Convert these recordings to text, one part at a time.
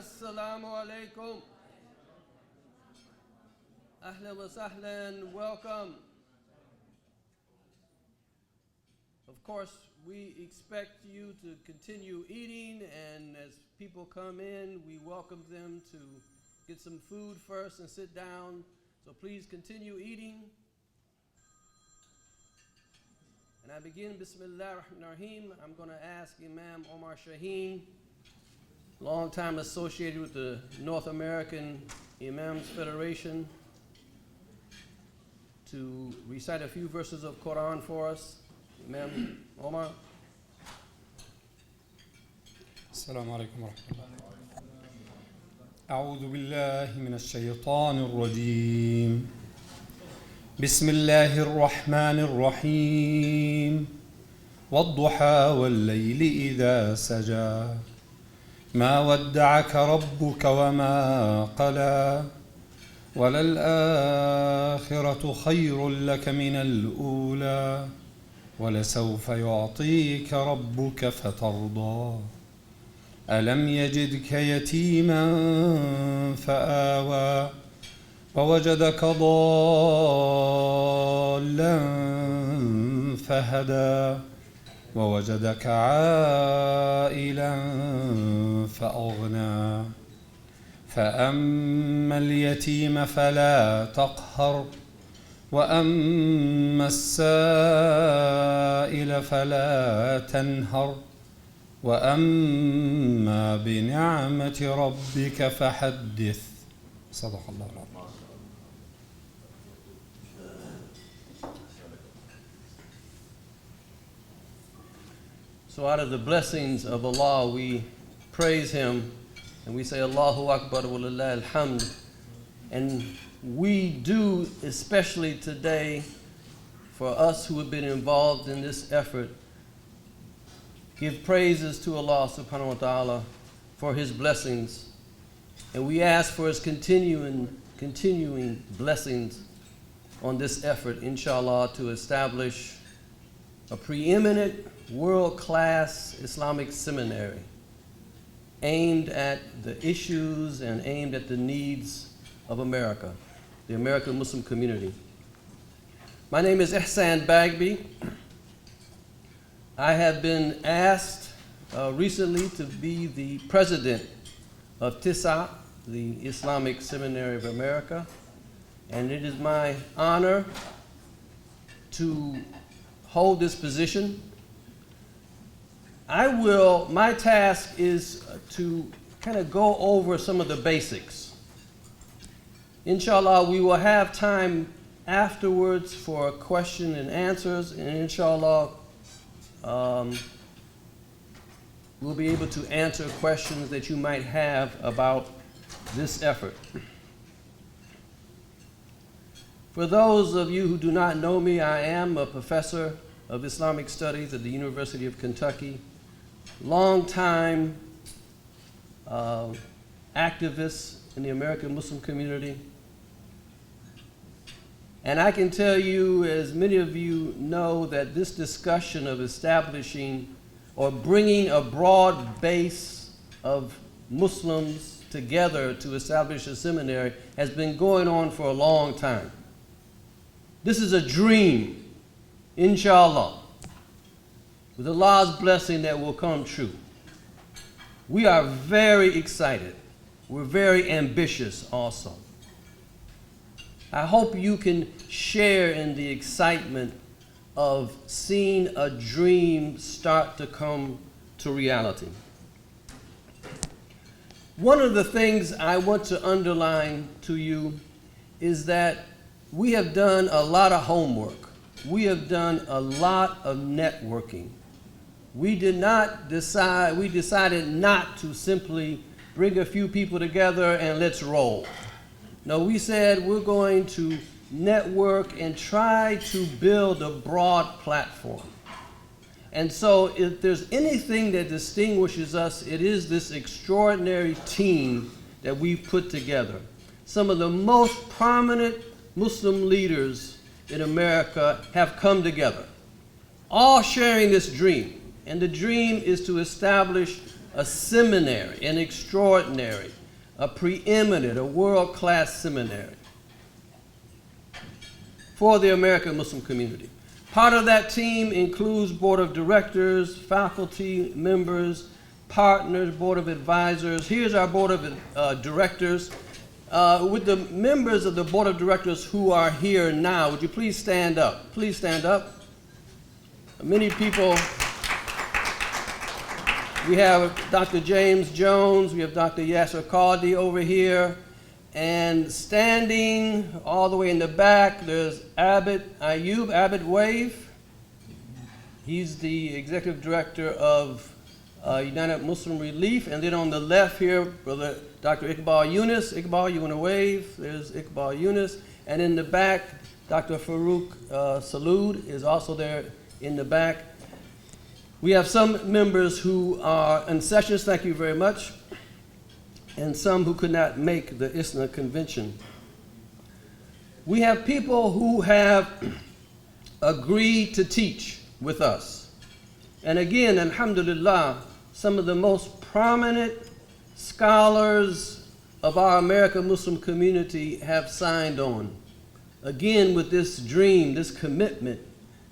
Assalamu alaikum. Ahlan wa sahlan, welcome. Of course, we expect you to continue eating, and as people come in, we welcome them to get some food first and sit down. So please continue eating. And I begin, Bismillah ar-Rahman ar-Rahim. I'm going to ask Imam Omar Shaheen, long time associated with the North American Imams Federation, to recite a few verses of Quran for us. Imam Omar. السلام عليكم ورحمة الله. أعوذ بالله من الشيطان الرجيم. بسم الله الرحمن الرحيم. والضحى والليل إذا سجى. ما ودعك ربك وما قلى. وللآخرة خير لك من الأولى. ولسوف يعطيك ربك فترضى. ألم يجدك يتيما فآوى. ووجدك ضالا فهدى. ووجدك عائلا فأغنى. فأما اليتيم فلا تقهر. وأما السائل فلا تنهر. وأما بنعمة ربك فحدث. صدق الله العظيم. So out of the blessings of Allah, we praise Him and we say Allahu Akbar wa lillahi alhamd. And we do, especially today, for us who have been involved in this effort, give praises to Allah subhanahu wa ta'ala for His blessings. And we ask for His continuing blessings on this effort, inshallah, to establish a preeminent world-class Islamic seminary aimed at the issues and aimed at the needs of America, the American Muslim community. My name is Ihsan Bagby. I have been asked recently to be the president of TISA, the Islamic Seminary of America, and it is my honor to hold this position. My task is to kind of go over some of the basics. Inshallah, we will have time afterwards for question and answers, and inshallah, we'll be able to answer questions that you might have about this effort. For those of you who do not know me, I am a professor of Islamic Studies at the University of Kentucky, long-time activist in the American Muslim community. And I can tell you, as many of you know, that this discussion of establishing or bringing a broad base of Muslims together to establish a seminary has been going on for a long time. This is a dream, inshallah, with Allah's blessing that will come true. We are very excited. We're very ambitious also. I hope you can share in the excitement of seeing a dream start to come to reality. One of the things I want to underline to you is that we have done a lot of homework. We have done a lot of networking. We decided not to simply bring a few people together and let's roll. No, we said we're going to network and try to build a broad platform. And so if there's anything that distinguishes us, it is this extraordinary team that we've put together. Some of the most prominent Muslim leaders in America have come together, all sharing this dream. And the dream is to establish a seminary, an extraordinary, a preeminent, a world-class seminary for the American Muslim community. Part of that team includes board of directors, faculty members, partners, board of advisors. Here's our board of directors. With the members of the board of directors who are here now, would you please stand up? Please stand up. Many people, we have Dr. James Jones, we have Dr. Yasir Qadhi over here, and standing all the way in the back, there's Abid Ayub, Abid wave. He's the executive director of United Muslim Relief. And then on the left here, Brother Dr. Iqbal Yunus. Iqbal, you want to wave? There's Iqbal Yunus. And in the back, Dr. Farouk Salud is also there in the back. We have some members who are in sessions, thank you very much, and some who could not make the ISNA convention. We have people who have agreed to teach with us. And again, alhamdulillah, some of the most prominent scholars of our American Muslim community have signed on. Again, with this dream, this commitment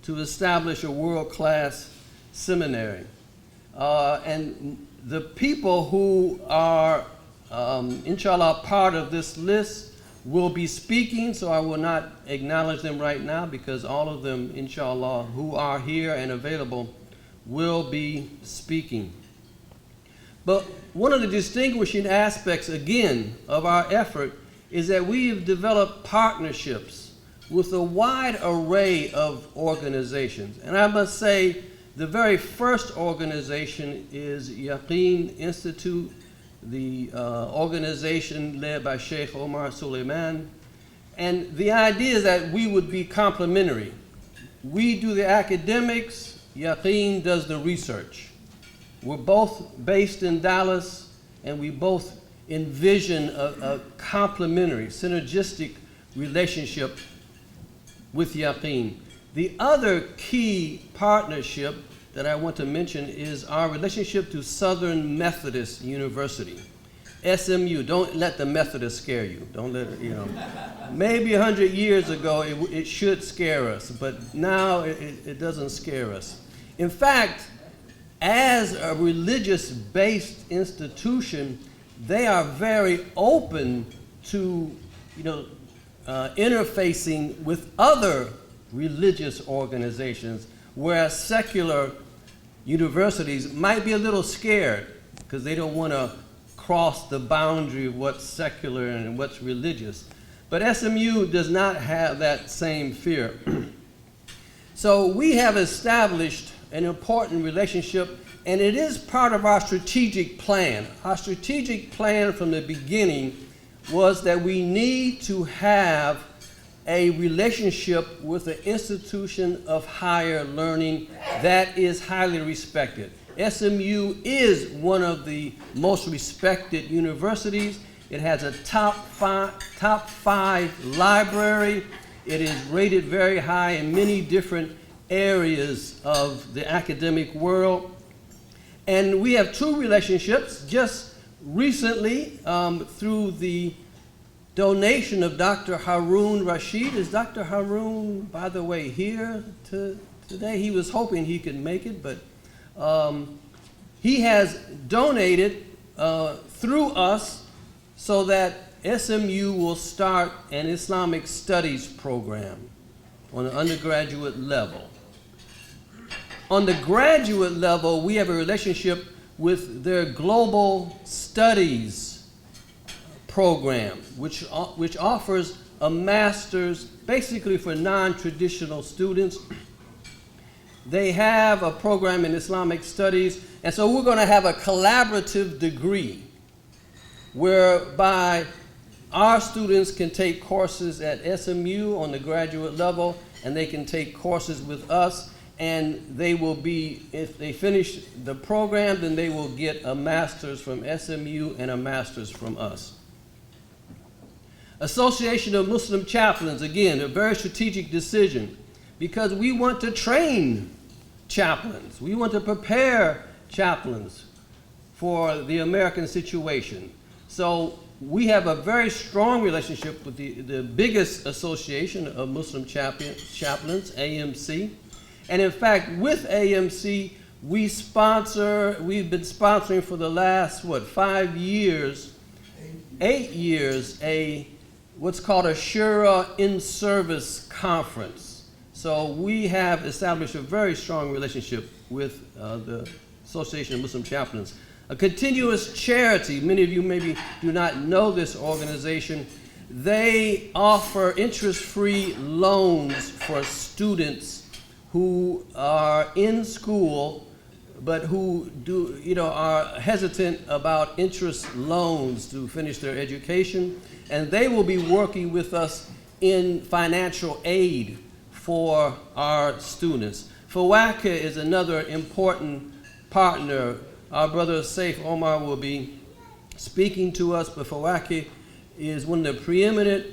to establish a world-class seminary. And the people who are, inshallah, part of this list will be speaking, so I will not acknowledge them right now because all of them, inshallah, who are here and available will be speaking. But one of the distinguishing aspects, again, of our effort is that we have developed partnerships with a wide array of organizations. And I must say, the very first organization is Yaqeen Institute, the organization led by Sheikh Omar Suleiman. And the idea is that we would be complementary. We do the academics, Yaqeen does the research. We're both based in Dallas, and we both envision a complementary, synergistic relationship with Yaqeen. The other key partnership that I want to mention is our relationship to Southern Methodist University, SMU. Don't let the Methodists scare you. Don't let it, Maybe 100 years ago it should scare us, but now it doesn't scare us. In fact, as a religious-based institution, they are very open to, interfacing with other religious organizations, whereas secular universities might be a little scared because they don't want to cross the boundary of what's secular and what's religious. But SMU does not have that same fear. So we have established an important relationship, and it is part of our strategic plan. Our strategic plan from the beginning was that we need to have a relationship with an institution of higher learning that is highly respected. SMU is one of the most respected universities. It has a top five library. It is rated very high in many different areas of the academic world. And we have two relationships. Just recently, through the donation of Dr. Harun Rashid. Is Dr. Harun, by the way, here today? He was hoping he could make it, but he has donated through us so that SMU will start an Islamic studies program on an undergraduate level. On the graduate level, we have a relationship with their global studies program, which offers a master's basically for non-traditional students. They have a program in Islamic studies, and so we're going to have a collaborative degree whereby our students can take courses at SMU on the graduate level, and they can take courses with us, and they will be, if they finish the program, then they will get a master's from SMU and a master's from us. Association of Muslim Chaplains, again, a very strategic decision because we want to train chaplains. We want to prepare chaplains for the American situation. So we have a very strong relationship with the biggest association of Muslim chaplains, AMC. And in fact, with AMC, we've been sponsoring for the last, 8 years, what's called a Shura in-service conference. So we have established a very strong relationship with the Association of Muslim Chaplains. A continuous charity, many of you maybe do not know this organization. They offer interest-free loans for students who are in school but who are hesitant about interest loans to finish their education, and they will be working with us in financial aid for our students. Fawaka is another important partner. Our brother Saif, Omar, will be speaking to us, but Fawaka is one of the preeminent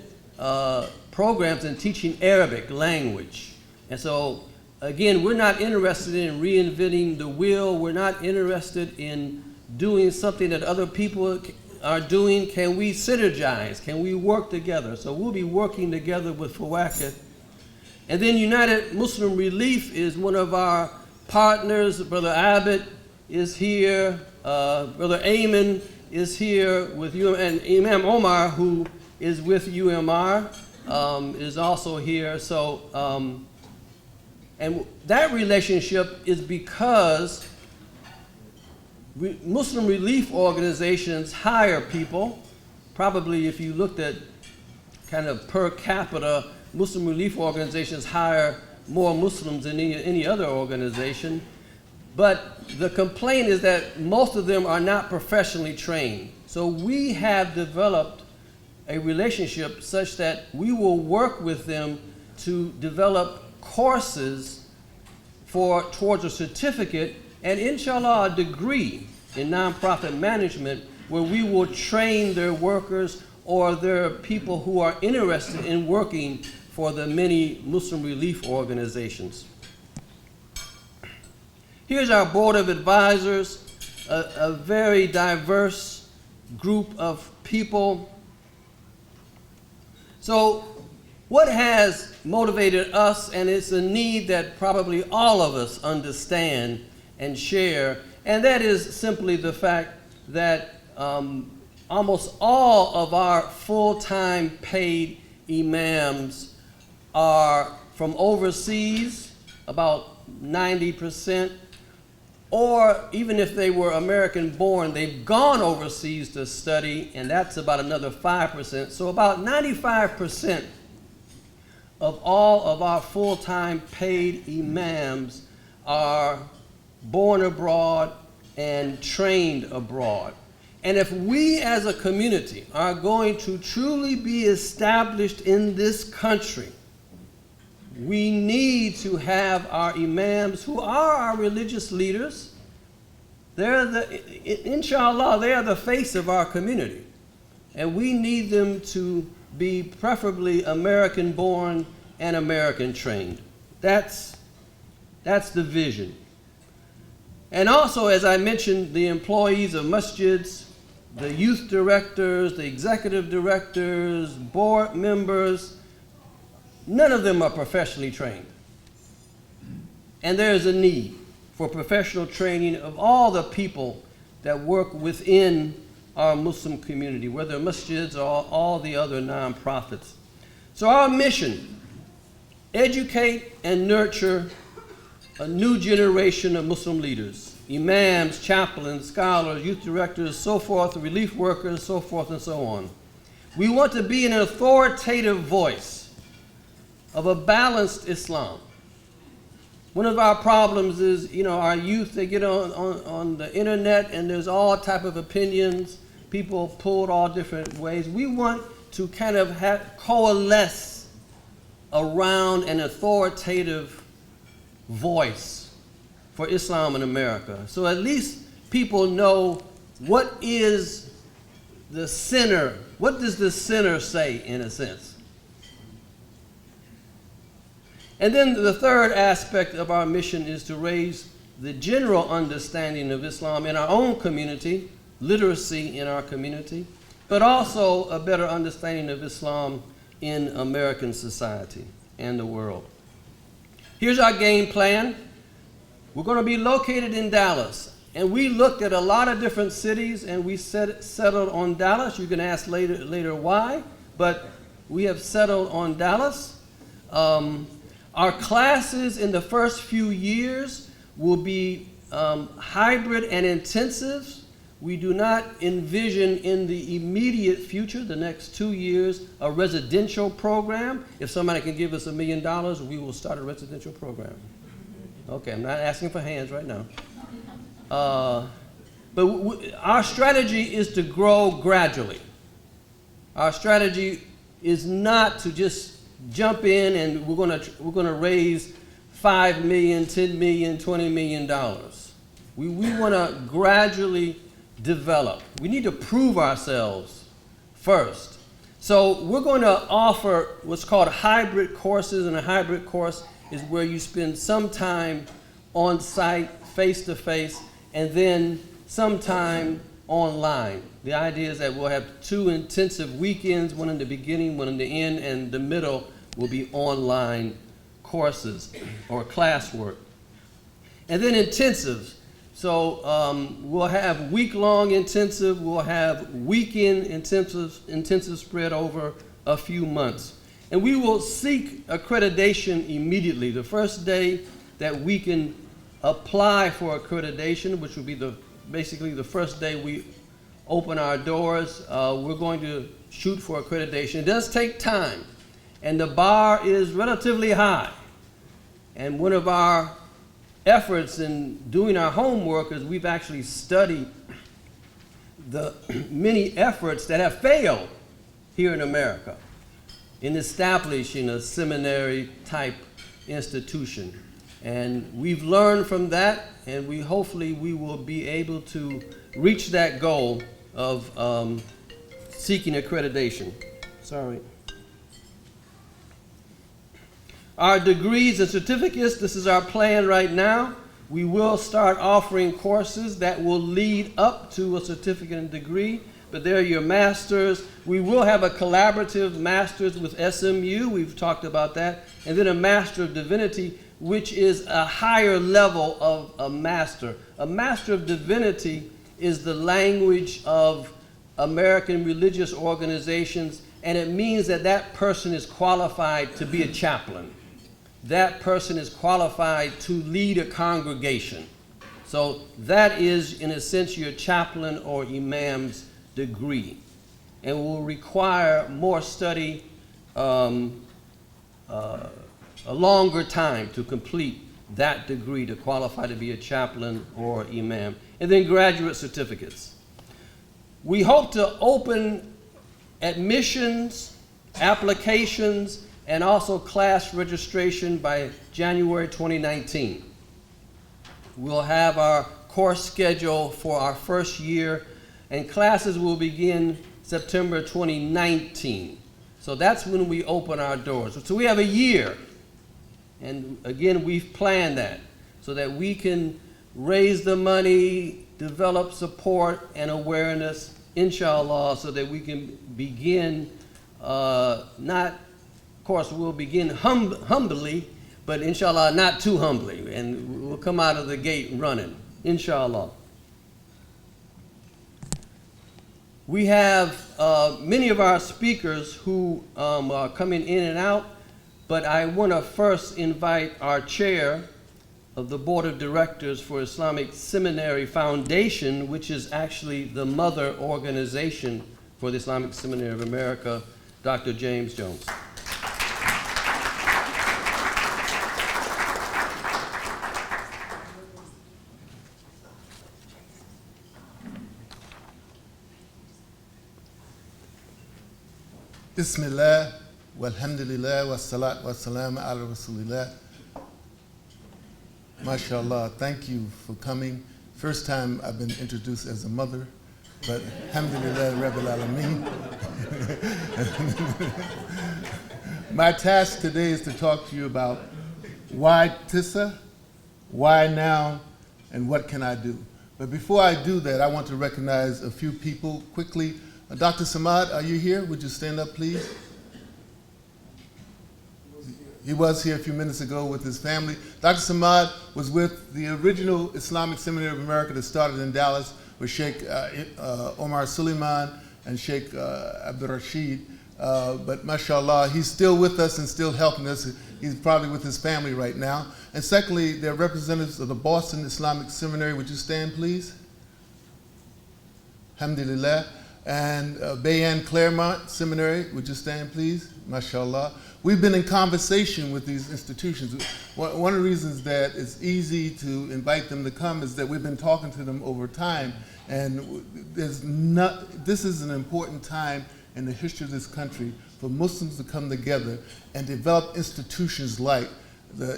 programs in teaching Arabic language. And so, again, we're not interested in reinventing the wheel. We're not interested in doing something that other people are doing. Can we synergize? Can we work together? So we'll be working together with Fawaka. And then United Muslim Relief is one of our partners. Brother Abed is here. Brother Ameen is here with you. And Imam Omar, who is with UMR, is also here. So, and that relationship is because Muslim relief organizations hire people. Probably if you looked at kind of per capita, Muslim relief organizations hire more Muslims than any other organization. But the complaint is that most of them are not professionally trained. So we have developed a relationship such that we will work with them to develop courses towards a certificate and inshallah a degree in nonprofit management where we will train their workers or their people who are interested in working for the many Muslim relief organizations. Here's our board of advisors, a very diverse group of people. So what has motivated us, and it's a need that probably all of us understand and share, and that is simply the fact that almost all of our full-time paid imams are from overseas, about 90%, or even if they were American born, they've gone overseas to study, and that's about another 5%. So about 95% of all of our full-time paid imams are born abroad and trained abroad. And if we as a community are going to truly be established in this country, we need to have our imams, who are our religious leaders. Inshallah, they are the face of our community. And we need them to be preferably American born and American trained. That's the vision. And also, as I mentioned, the employees of masjids, the youth directors, the executive directors, board members, none of them are professionally trained. And there is a need for professional training of all the people that work within our Muslim community, whether masjids or all the other nonprofits. So our mission, educate and nurture a new generation of Muslim leaders, imams, chaplains, scholars, youth directors, so forth, relief workers, so forth and so on. We want to be an authoritative voice of a balanced Islam. One of our problems is, our youth, they get on the internet and there's all type of opinions, people pulled all different ways. We want to kind of coalesce around an authoritative voice for Islam in America. So at least people know what is the center, what does the center say in a sense. And then the third aspect of our mission is to raise the general understanding of Islam in our own community, literacy in our community, but also a better understanding of Islam in American society and the world. Here's our game plan. We're going to be located in Dallas. And we looked at a lot of different cities and we settled on Dallas. You can ask later why, but we have settled on Dallas. Our classes in the first few years will be hybrid and intensive. We do not envision in the immediate future, the next 2 years, a residential program. If somebody can give us $1 million, we will start a residential program. Okay, I'm not asking for hands right now. But our strategy is to grow gradually. Our strategy is not to just jump in and we're gonna raise $5 million, $10 million, $20 million. We want to gradually develop. We need to prove ourselves first. So we're going to offer what's called hybrid courses, and a hybrid course is where you spend some time on site, face to face, and then some time online. The idea is that we'll have 2 intensive weekends, one in the beginning, one in the end, and the middle will be online courses or classwork. And then intensives. So we'll have week-long intensive, we'll have weekend intensive spread over a few months. And we will seek accreditation immediately. The first day that we can apply for accreditation, which will be basically the first day we open our doors, we're going to shoot for accreditation. It does take time, and the bar is relatively high. And one of our efforts in doing our homework is we've actually studied the many efforts that have failed here in America in establishing a seminary type institution. And we've learned from that, and hopefully we will be able to reach that goal of seeking accreditation. Sorry. Our degrees and certificates, this is our plan right now. We will start offering courses that will lead up to a certificate and degree, but they're your masters. We will have a collaborative master's with SMU, we've talked about that, and then a Master of Divinity, which is a higher level of a master. A Master of Divinity is the language of American religious organizations, and it means that that person is qualified to be a chaplain. That person is qualified to lead a congregation. So that is, in a sense, your chaplain or imam's degree, and will require more study, a longer time to complete that degree to qualify to be a chaplain or imam. And then graduate certificates. We hope to open admissions, applications, and also class registration by January 2019. We'll have our course schedule for our first year, and classes will begin September 2019. So that's when we open our doors. So we have a year, and again, we've planned that so that we can raise the money, develop support and awareness, inshallah, so that we can begin of course, we'll begin humbly, but inshallah, not too humbly, and we'll come out of the gate running, inshallah. We have many of our speakers who are coming in and out, but I want to first invite our chair of the Board of Directors for Islamic Seminary Foundation, which is actually the mother organization for the Islamic Seminary of America, Dr. James Jones. Bismillah, walhamdulillah, wassalat wassalam ala rasulillah. MashaAllah, thank you for coming. First time I've been introduced as a mother, but alhamdulillah, Rabbil Alameen. My task today is to talk to you about why Tissa, why now, and what can I do. But before I do that, I want to recognize a few people quickly. Dr. Samad, are you here? Would you stand up, please? He was here a few minutes ago with his family. Dr. Samad was with the original Islamic Seminary of America that started in Dallas with Sheikh Omar Suleiman and Sheikh Abdul Rashid. But mashallah, he's still with us and still helping us. He's probably with his family right now. And secondly, there are representatives of the Boston Islamic Seminary. Would you stand, please? Alhamdulillah. And Bayan Claremont Seminary. Would you stand, please? Mashallah. We've been in conversation with these institutions. One of the reasons that it's easy to invite them to come is that we've been talking to them over time. And this is an important time in the history of this country for Muslims to come together and develop institutions like the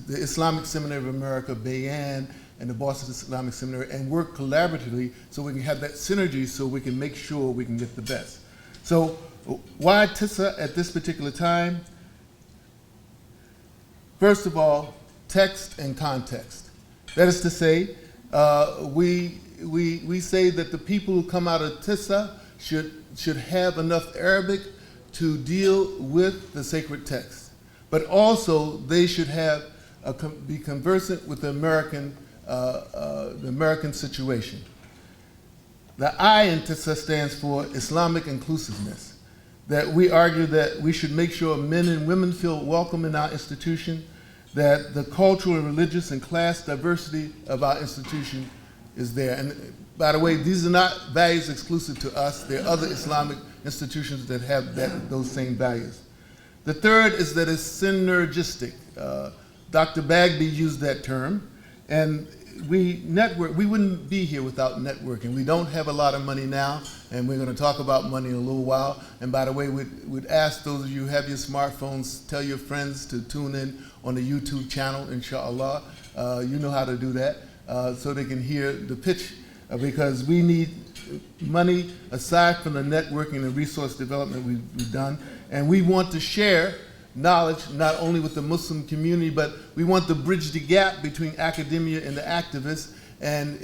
Islamic Seminary of America, Bayan, and the Boston Islamic Seminary, and work collaboratively so we can have that synergy so we can make sure we can get the best. So why TISA at this particular time? First of all, text and context. That is to say, we say that the people who come out of TISA should have enough Arabic to deal with the sacred text, but also they should have be conversant with the American situation. The I in TISA stands for Islamic inclusiveness, that we argue that we should make sure men and women feel welcome in our institution, that the cultural, religious, and class diversity of our institution is there. And by the way, these are not values exclusive to us. There are other Islamic institutions that have those same values. The third is that it's synergistic. Dr. Bagby used that term, and we network. We wouldn't be here without networking. We don't have a lot of money now, and we're going to talk about money in a little while. And by the way, we'd ask those of you who have your smartphones, tell your friends to tune in on the YouTube channel, inshallah. You know how to do that, so they can hear the pitch, because we need money aside from the networking and resource development we've done. And we want to share knowledge not only with the Muslim community, but we want to bridge the gap between academia and the activists. And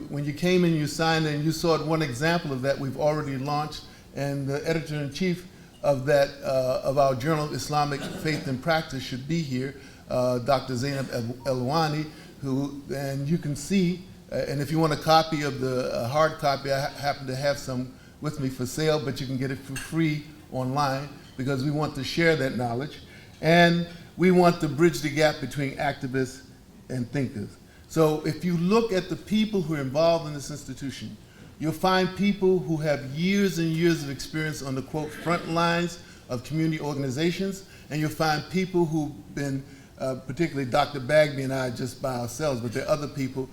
when you came in, you signed and you saw one example of that we've already launched. And the editor-in-chief of that, of our Journal Islamic Faith and Practice should be here, Dr. Zainab Alwani, and you can see, and if you want a copy of the hard copy, I happen to have some with me for sale, but you can get it for free online, because we want to share that knowledge, and we want to bridge the gap between activists and thinkers. So if you look at the people who are involved in this institution, you'll find people who have years and years of experience on the, quote, front lines of community organizations, and you'll find people who've been, particularly Dr. Bagby and I just by ourselves, but there are other people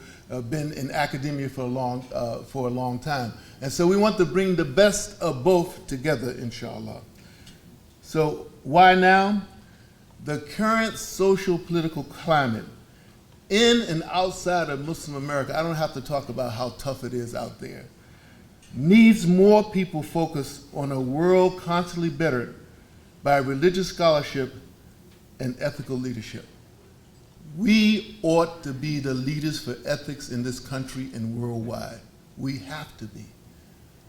been in academia for a long time. And so we want to bring the best of both together, inshallah. So why now? The current social political climate in and outside of Muslim America, I don't have to talk about how tough it is out there, needs more people focused on a world constantly bettered by religious scholarship and ethical leadership. We ought to be the leaders for ethics in this country and worldwide. We have to be.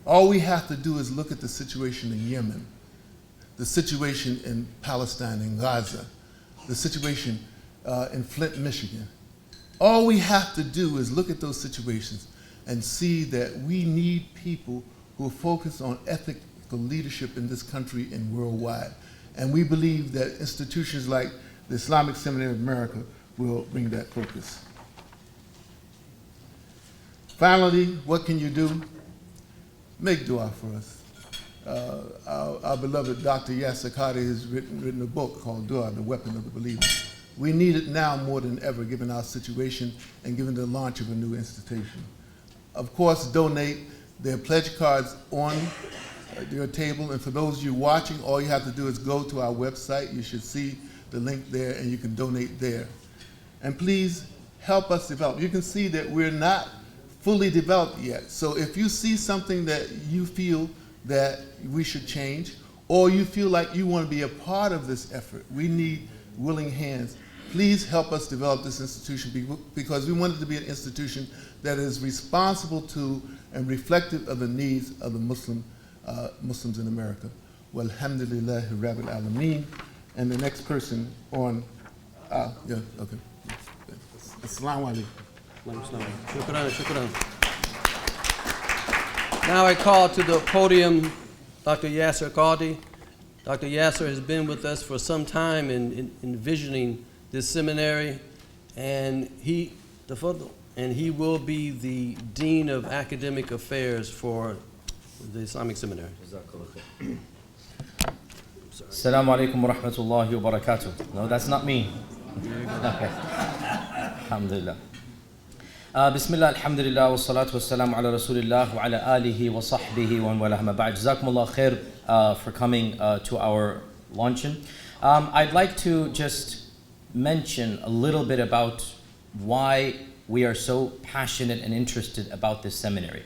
All we have to do is look at the situation in Yemen, the situation in Palestine, in Gaza, the situation in Flint, Michigan. All we have to do is look at those situations and see that we need people who are focused on ethical leadership in this country and worldwide. And we believe that institutions like the Islamic Seminary of America will bring that focus. Finally, what can you do? Make dua for us. Our beloved Dr. Yasir Qadhi has written a book called Dua, The Weapon of the Believer. We need it now more than ever, given our situation and given the launch of a new institution. Of course, donate. There are pledge cards on your table, and for those of you watching, all you have to do is go to our website. You should see the link there, and you can donate there. And please help us develop. You can see that we're not fully developed yet. So if you see something that you feel that we should change, or you feel like you want to be a part of this effort, we need willing hands. Please help us develop this institution because we want it to be an institution that is responsible to and reflective of the needs of the Muslims in America. Walhamdulillahi Rabbil Alameen. And the next person on, yeah, okay. Assalamu alaikum. Shukran, shukran. Now I call to the podium Dr. Yasir Qadhi. Dr. Yasir has been with us for some time in envisioning this seminary, and he will be the Dean of Academic Affairs for the Islamic Seminary. Assalamu alaikum wa rahmatullahi wa barakatuh. No, that's not me. Okay. Alhamdulillah. Bismillah, alhamdulillah, wa salatu wa salam ala rasulillah wa ala alihi wa sahbihi wa wala ma ba'd. Jazakumullah khair for coming to our luncheon. I'd like to just mention a little bit about why we are so passionate and interested about this seminary.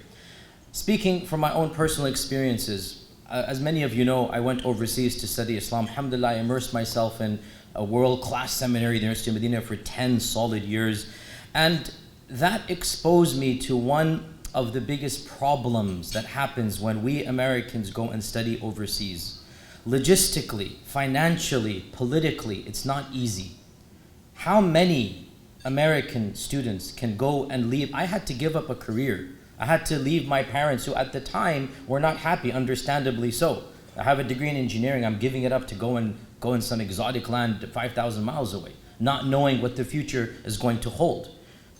Speaking from my own personal experiences, as many of you know, I went overseas to study Islam. Alhamdulillah, I immersed myself in a world-class seminary, the University of Medina, for 10 solid years. And that exposed me to one of the biggest problems that happens when we Americans go and study overseas. Logistically, financially, politically, it's not easy. How many American students can go and leave? I had to give up a career. I had to leave my parents who at the time were not happy, understandably so. I have a degree in engineering, I'm giving it up to go in some exotic land 5,000 miles away, not knowing what the future is going to hold.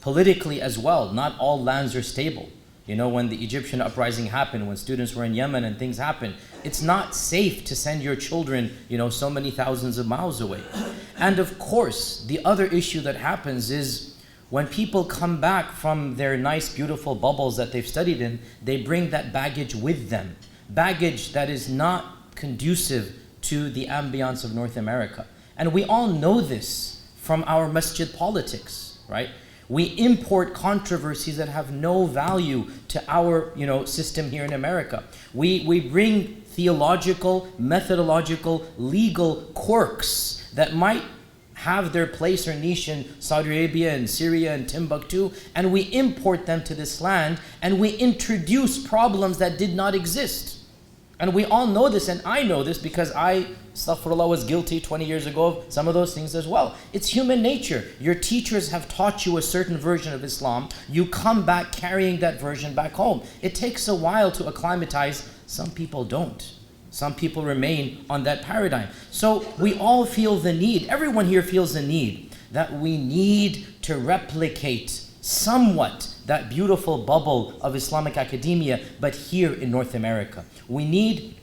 Politically as well, not all lands are stable. You know, when the Egyptian uprising happened, when students were in Yemen and things happened, it's not safe to send your children, you know, so many thousands of miles away. And of course, the other issue that happens is when people come back from their nice, beautiful bubbles that they've studied in, they bring that baggage with them. Baggage that is not conducive to the ambience of North America. And we all know this from our masjid politics, right? We import controversies that have no value to our, system here in America. We bring theological, methodological, legal quirks that might have their place or niche in Saudi Arabia and Syria and Timbuktu, and we import them to this land, and we introduce problems that did not exist. And we all know this, and I know this because I, astaghfirullah, was guilty 20 years ago of some of those things as well. It's human nature. Your teachers have taught you a certain version of Islam. You come back carrying that version back home. It takes a while to acclimatize. Some people don't. Some people remain on that paradigm. So we all feel the need, everyone here feels the need, that we need to replicate somewhat that beautiful bubble of Islamic academia, but here in North America. We need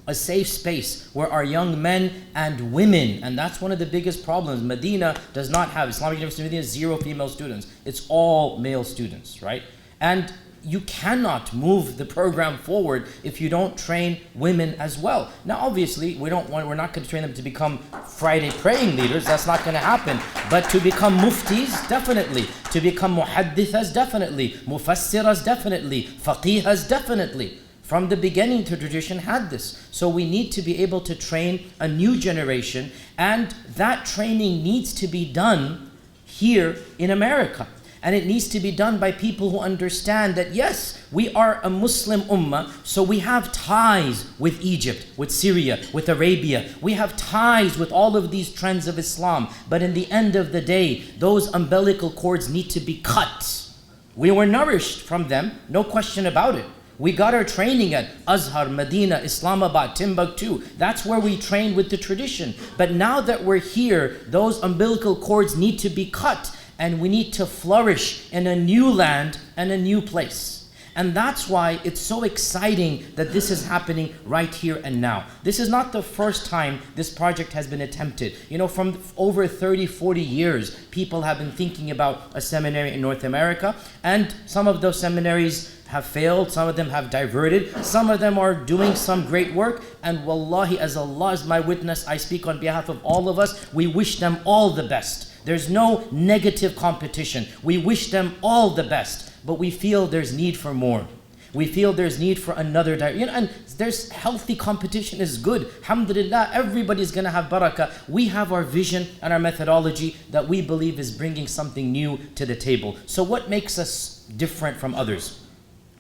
a safe space where our young men and women, and that's one of the biggest problems. Medina does not have, Islamic University of Medina, 0 female students. It's all male students, right? And you cannot move the program forward if you don't train women as well. Now, obviously, we're not going to train them to become Friday praying leaders. That's not going to happen. But to become muftis, definitely. To become muhaddithas, definitely. Mufassiras, definitely. Faqihas, definitely. From the beginning, the tradition had this. So we need to be able to train a new generation, and that training needs to be done here in America. And it needs to be done by people who understand that, yes, we are a Muslim ummah, so we have ties with Egypt, with Syria, with Arabia. We have ties with all of these trends of Islam. But in the end of the day, those umbilical cords need to be cut. We were nourished from them, no question about it. We got our training at Azhar, Medina, Islamabad, Timbuktu. That's where we trained with the tradition. But now that we're here, those umbilical cords need to be cut. And we need to flourish in a new land and a new place. And that's why it's so exciting that this is happening right here and now. This is not the first time this project has been attempted. You know, from over 30, 40 years, people have been thinking about a seminary in North America. And some of those seminaries have failed, some of them have diverted, some of them are doing some great work. And wallahi, as Allah is my witness, I speak on behalf of all of us, we wish them all the best. There's no negative competition. We wish them all the best, but we feel there's need for more. We feel there's need for another and there's healthy competition is good. Alhamdulillah, everybody's going to have barakah. We have our vision and our methodology that we believe is bringing something new to the table. So what makes us different from others?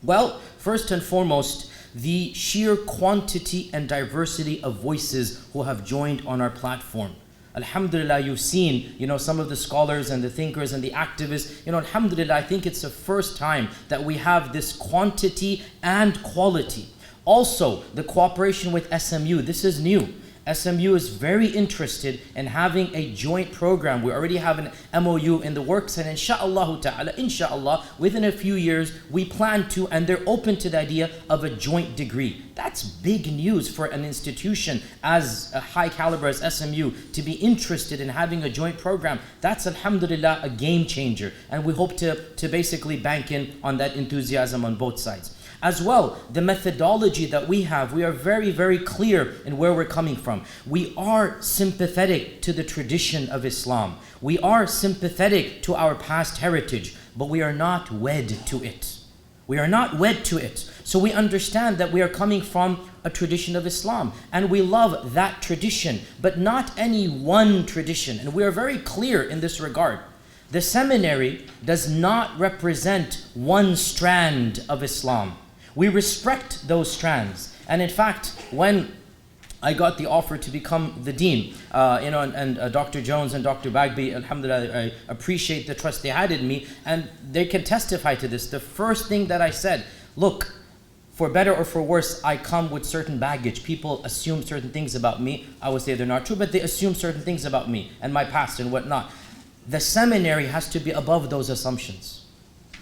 Well, first and foremost, the sheer quantity and diversity of voices who have joined on our platform. Alhamdulillah, you've seen, some of the scholars and the thinkers and the activists. Alhamdulillah, I think it's the first time that we have this quantity and quality. Also, the cooperation with SMU, this is new. SMU is very interested in having a joint program. We already have an MOU in the works, and inshallah, within a few years, we plan to, and they're open to the idea of a joint degree. That's big news for an institution as a high caliber as SMU to be interested in having a joint program. That's, alhamdulillah, a game changer. And we hope to basically bank in on that enthusiasm on both sides. As well, the methodology that we have, we are very, very clear in where we're coming from. We are sympathetic to the tradition of Islam. We are sympathetic to our past heritage, but we are not wed to it. We are not wed to it. So we understand that we are coming from a tradition of Islam, and we love that tradition, but not any one tradition. And we are very clear in this regard. The seminary does not represent one strand of Islam. We respect those strands. And in fact, when I got the offer to become the dean, and Dr. Jones and Dr. Bagby, alhamdulillah, I appreciate the trust they had in me, and they can testify to this. The first thing that I said, look, for better or for worse, I come with certain baggage. People assume certain things about me. I would say they're not true, but they assume certain things about me and my past and whatnot. The seminary has to be above those assumptions.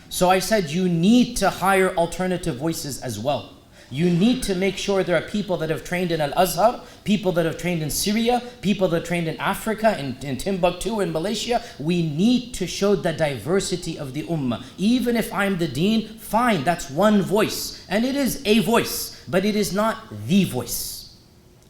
So I said, you need to hire alternative voices as well. You need to make sure there are people that have trained in Azhar, people that have trained in Syria, people that have trained in Africa, in Timbuktu, in Malaysia. We need to show the diversity of the ummah. Even if I'm the deen, fine, that's one voice. And it is a voice, but it is not the voice.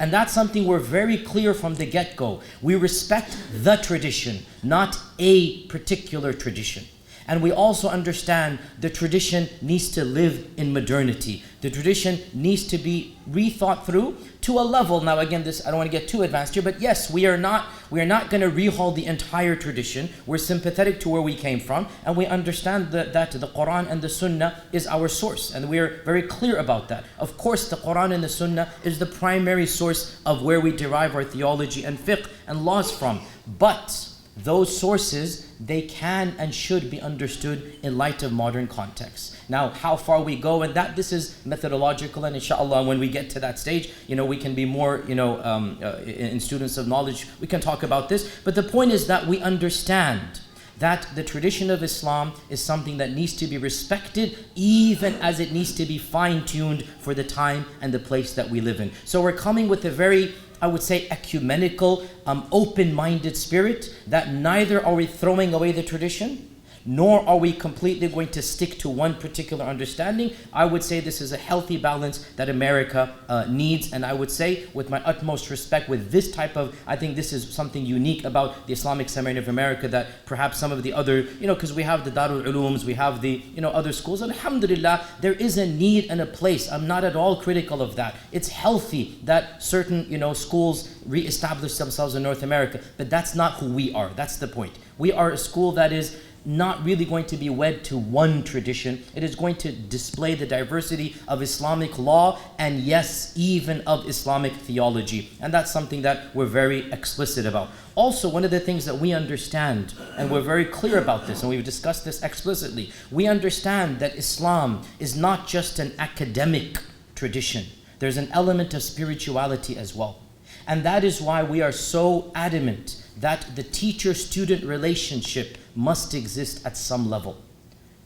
And that's something we're very clear from the get-go. We respect the tradition, not a particular tradition. And we also understand the tradition needs to live in modernity. The tradition needs to be rethought through to a level. Now again, I don't want to get too advanced here, but yes, we are not going to rehaul the entire tradition. We're sympathetic to where we came from, and we understand that the Quran and the Sunnah is our source, and we are very clear about that. Of course, the Quran and the Sunnah is the primary source of where we derive our theology and fiqh and laws from. But those sources, they can and should be understood in light of modern context. Now, how far we go and this is methodological, and inshallah, when we get to that stage, we can be more, in students of knowledge, we can talk about this. But the point is that we understand that the tradition of Islam is something that needs to be respected, even as it needs to be fine-tuned for the time and the place that we live in. So we're coming with a very, I would say, ecumenical, open-minded spirit, that neither are we throwing away the tradition, nor are we completely going to stick to one particular understanding. I would say this is a healthy balance that America needs, and I would say, with my utmost respect, with this type of, I think this is something unique about the Islamic Seminary of America that perhaps some of the other, because we have the Darul Ulooms, we have the, other schools, and alhamdulillah, there is a need and a place. I'm not at all critical of that. It's healthy that certain, schools re-establish themselves in North America, but that's not who we are. That's the point. We are a school that is not really going to be wed to one tradition. It is going to display the diversity of Islamic law and, yes, even of Islamic theology. And that's something that we're very explicit about. Also, one of the things that we understand, and we're very clear about this, and we've discussed this explicitly, we understand that Islam is not just an academic tradition. There's an element of spirituality as well. And that is why we are so adamant that the teacher-student relationship must exist at some level.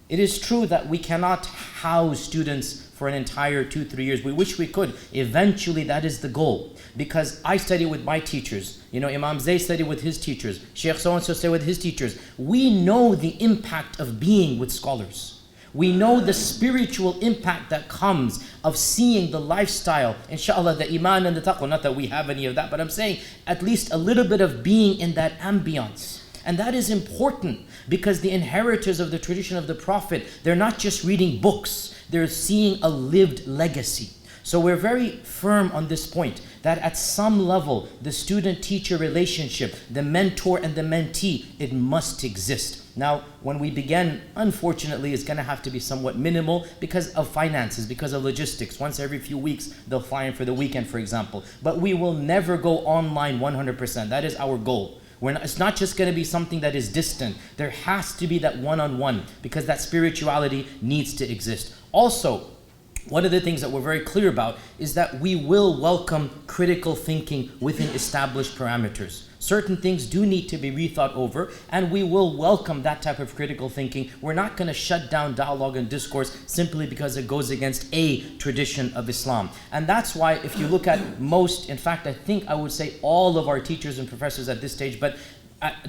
It is true that we cannot house students for an entire 2-3 years. We wish we could. Eventually, that is the goal. Because I study with my teachers. Imam Zaid studied with his teachers. Sheikh so-and-so studied with his teachers. We know the impact of being with scholars. We know the spiritual impact that comes of seeing the lifestyle, inshallah, the iman and the taqwa. Not that we have any of that, but I'm saying at least a little bit of being in that ambience. And that is important because the inheritors of the tradition of the Prophet, they're not just reading books, they're seeing a lived legacy. So we're very firm on this point that at some level, the student-teacher relationship, the mentor and the mentee, it must exist. Now, when we begin, unfortunately, it's going to have to be somewhat minimal because of finances, because of logistics. Once every few weeks, they'll fly in for the weekend, for example. But we will never go online 100%. That is our goal. It's not just going to be something that is distant. There has to be that one-on-one because that spirituality needs to exist. Also, one of the things that we're very clear about is that we will welcome critical thinking within established parameters. Certain things do need to be rethought over, and we will welcome that type of critical thinking. We're not going to shut down dialogue and discourse simply because it goes against a tradition of Islam. And that's why if you look at most, in fact, I think I would say all of our teachers and professors at this stage, but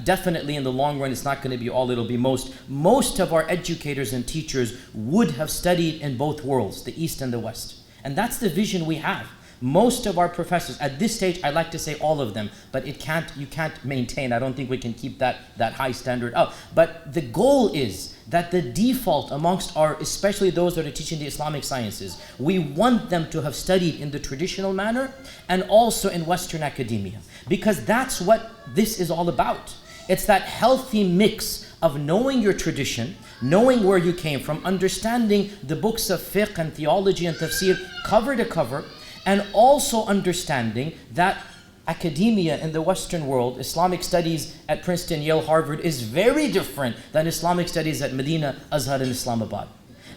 definitely in the long run, it's not going to be all, it'll be most. Most of our educators and teachers would have studied in both worlds, the East and the West. And that's the vision we have. Most of our professors, at this stage, I like to say all of them, but you can't maintain, I don't think we can keep that high standard up. But the goal is that the default amongst especially those that are teaching the Islamic sciences, we want them to have studied in the traditional manner and also in Western academia. Because that's what this is all about. It's that healthy mix of knowing your tradition, knowing where you came from, understanding the books of fiqh and theology and tafsir cover to cover, and also understanding that academia in the Western world, Islamic studies at Princeton, Yale, Harvard, is very different than Islamic studies at Medina, Azhar, and Islamabad.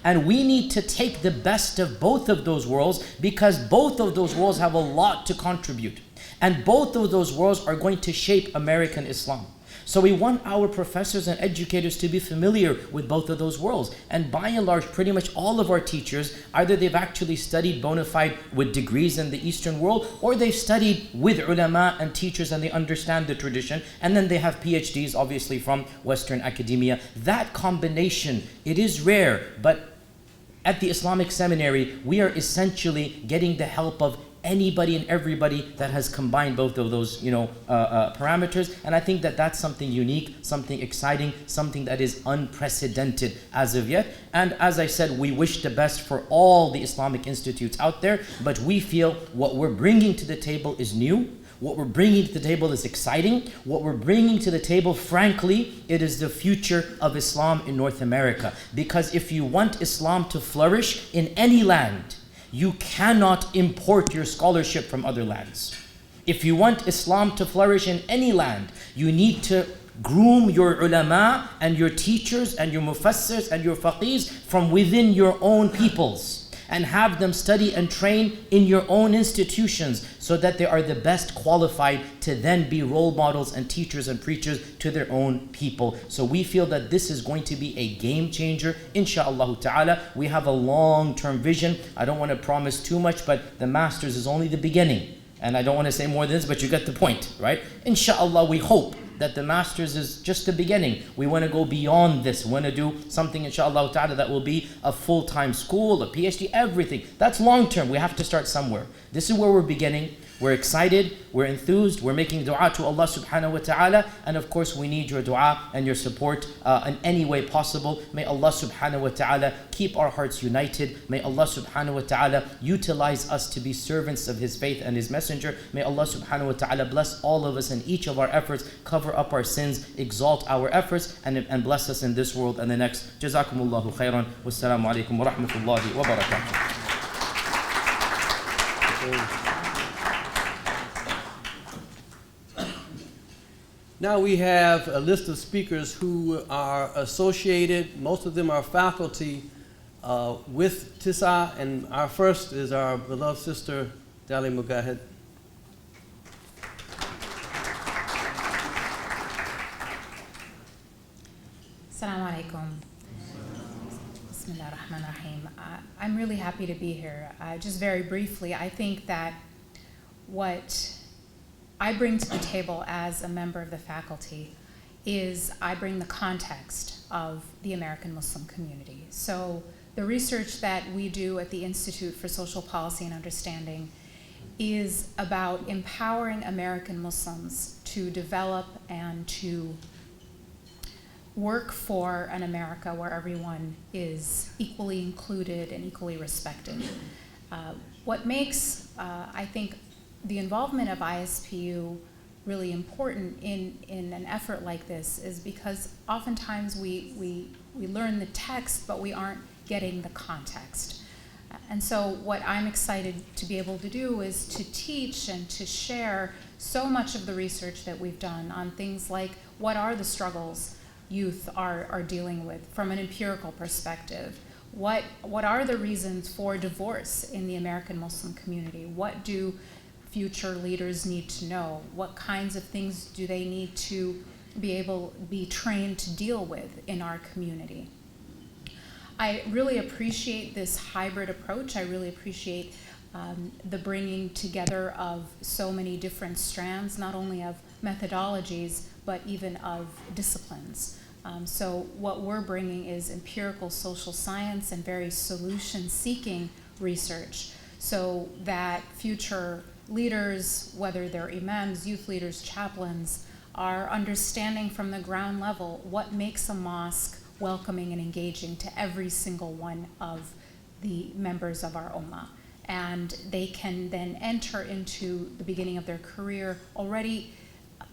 And we need to take the best of both of those worlds because both of those worlds have a lot to contribute. And both of those worlds are going to shape American Islam. So we want our professors and educators to be familiar with both of those worlds. And by and large, pretty much all of our teachers, either they've actually studied bona fide with degrees in the Eastern world, or they've studied with ulama and teachers and they understand the tradition, and then they have PhDs, obviously, from Western academia. That combination, it is rare, but at the Islamic Seminary, we are essentially getting the help of anybody and everybody that has combined both of those parameters. And I think that that's something unique, something exciting, something that is unprecedented as of yet. And as I said, we wish the best for all the Islamic institutes out there, but we feel what we're bringing to the table is new. What we're bringing to the table is exciting. What we're bringing to the table, frankly, it is the future of Islam in North America. Because if you want Islam to flourish in any land, you cannot import your scholarship from other lands. If you want Islam to flourish in any land, you need to groom your ulama and your teachers and your mufassirs and your faqihs from within your own peoples and have them study and train in your own institutions so that they are the best qualified to then be role models and teachers and preachers to their own people. So we feel that this is going to be a game changer, inshaAllah ta'ala. We have a long-term vision. I don't want to promise too much, but the Masters is only the beginning. And I don't want to say more than this, but you get the point, right? Inshallah, we hope that the Masters is just the beginning. We want to go beyond this. We want to do something, inshallah ta'ala, that will be a full-time school, a PhD, everything. That's long-term. We have to start somewhere. This is where we're beginning. We're excited, we're enthused, we're making dua to Allah subhanahu wa ta'ala, and of course we need your dua and your support in any way possible. May Allah subhanahu wa ta'ala keep our hearts united. May Allah subhanahu wa ta'ala utilize us to be servants of His faith and His messenger. May Allah subhanahu wa ta'ala bless all of us in each of our efforts, cover up our sins, exalt our efforts, and bless us in this world and the next. Jazakumullahu khairan. Wassalamu alaikum wa rahmatullahi wa barakatuh. Now we have a list of speakers who are associated, most of them are faculty with TISA, and our first is our beloved sister, Dalia Mogahed. Assalamu alaikum. Bismillah ar-Rahman ar-Rahim. I'm really happy to be here. Just very briefly, I think that what I bring to the table as a member of the faculty is I bring the context of the American Muslim community. So the research that we do at the Institute for Social Policy and Understanding is about empowering American Muslims to develop and to work for an America where everyone is equally included and equally respected. What makes, I think, the involvement of ISPU really important in an effort like this is because oftentimes we learn the text, but we aren't getting the context. And so what I'm excited to be able to do is to teach and to share so much of the research that we've done on things like what are the struggles youth are dealing with from an empirical perspective. What are the reasons for divorce in the American Muslim community? What do future leaders need to know? What kinds of things do they need to be trained to deal with in our community? I really appreciate this hybrid approach. I really appreciate the bringing together of so many different strands, not only of methodologies, but even of disciplines. So what we're bringing is empirical social science and very solution-seeking research so that future leaders, whether they're imams, youth leaders, chaplains, are understanding from the ground level what makes a mosque welcoming and engaging to every single one of the members of our ummah. And they can then enter into the beginning of their career already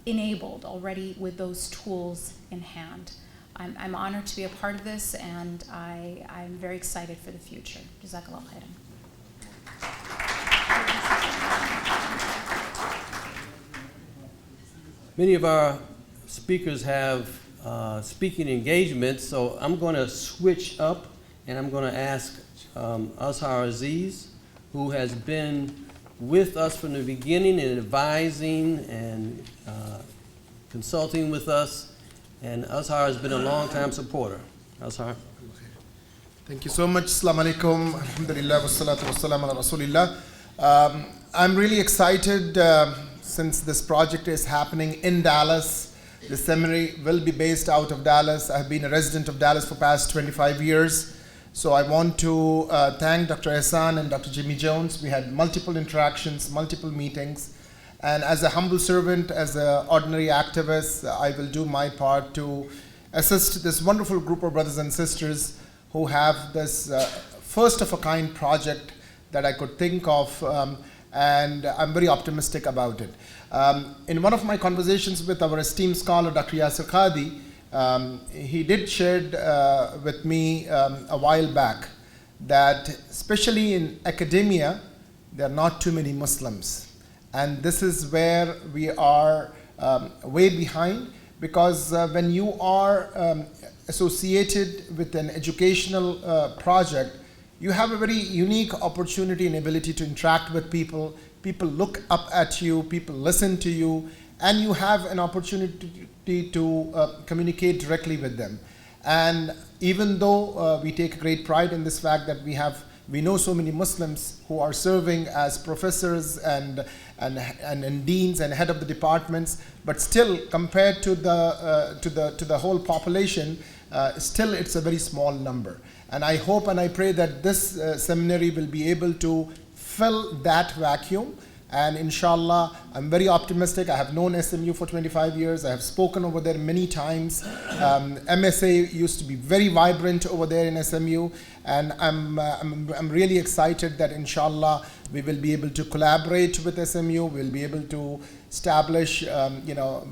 enabled, already with those tools in hand. I'm honored to be a part of this, and I'm very excited for the future. Jazakallah khairan. Many of our speakers have speaking engagements, so I'm going to switch up and I'm going to ask Azhar Azeez, who has been with us from the beginning and advising and consulting with us, and Azhar has been a long-time supporter. Azhar. Thank you so much. Assalamu alaikum. Alhamdulillah wa salatu wa salam ala rasulillah. I'm really excited since this project is happening in Dallas. The seminary will be based out of Dallas. I've been a resident of Dallas for past 25 years. So I want to thank Dr. Ihsan and Dr. Jimmy Jones. We had multiple interactions, multiple meetings. And as a humble servant, as an ordinary activist, I will do my part to assist this wonderful group of brothers and sisters who have this first of a kind project that I could think of, and I'm very optimistic about it. In one of my conversations with our esteemed scholar, Dr. Yasir Qadhi, he did share with me a while back that especially in academia, there are not too many Muslims. And this is where we are way behind, because when you are associated with an educational project, you have a very unique opportunity and ability to interact with people. People look up at you, people listen to you, and you have an opportunity to communicate directly with them. And even though we take great pride in this fact that we know so many Muslims who are serving as professors and deans and head of the departments, but still compared to the whole population, still it's a very small number. And I hope and I pray that this seminary will be able to fill that vacuum. And inshallah, I'm very optimistic. I have known SMU for 25 years. I have spoken over there many times. MSA used to be very vibrant over there in SMU. And I'm really excited that inshallah, we will be able to collaborate with SMU. We'll be able to establish,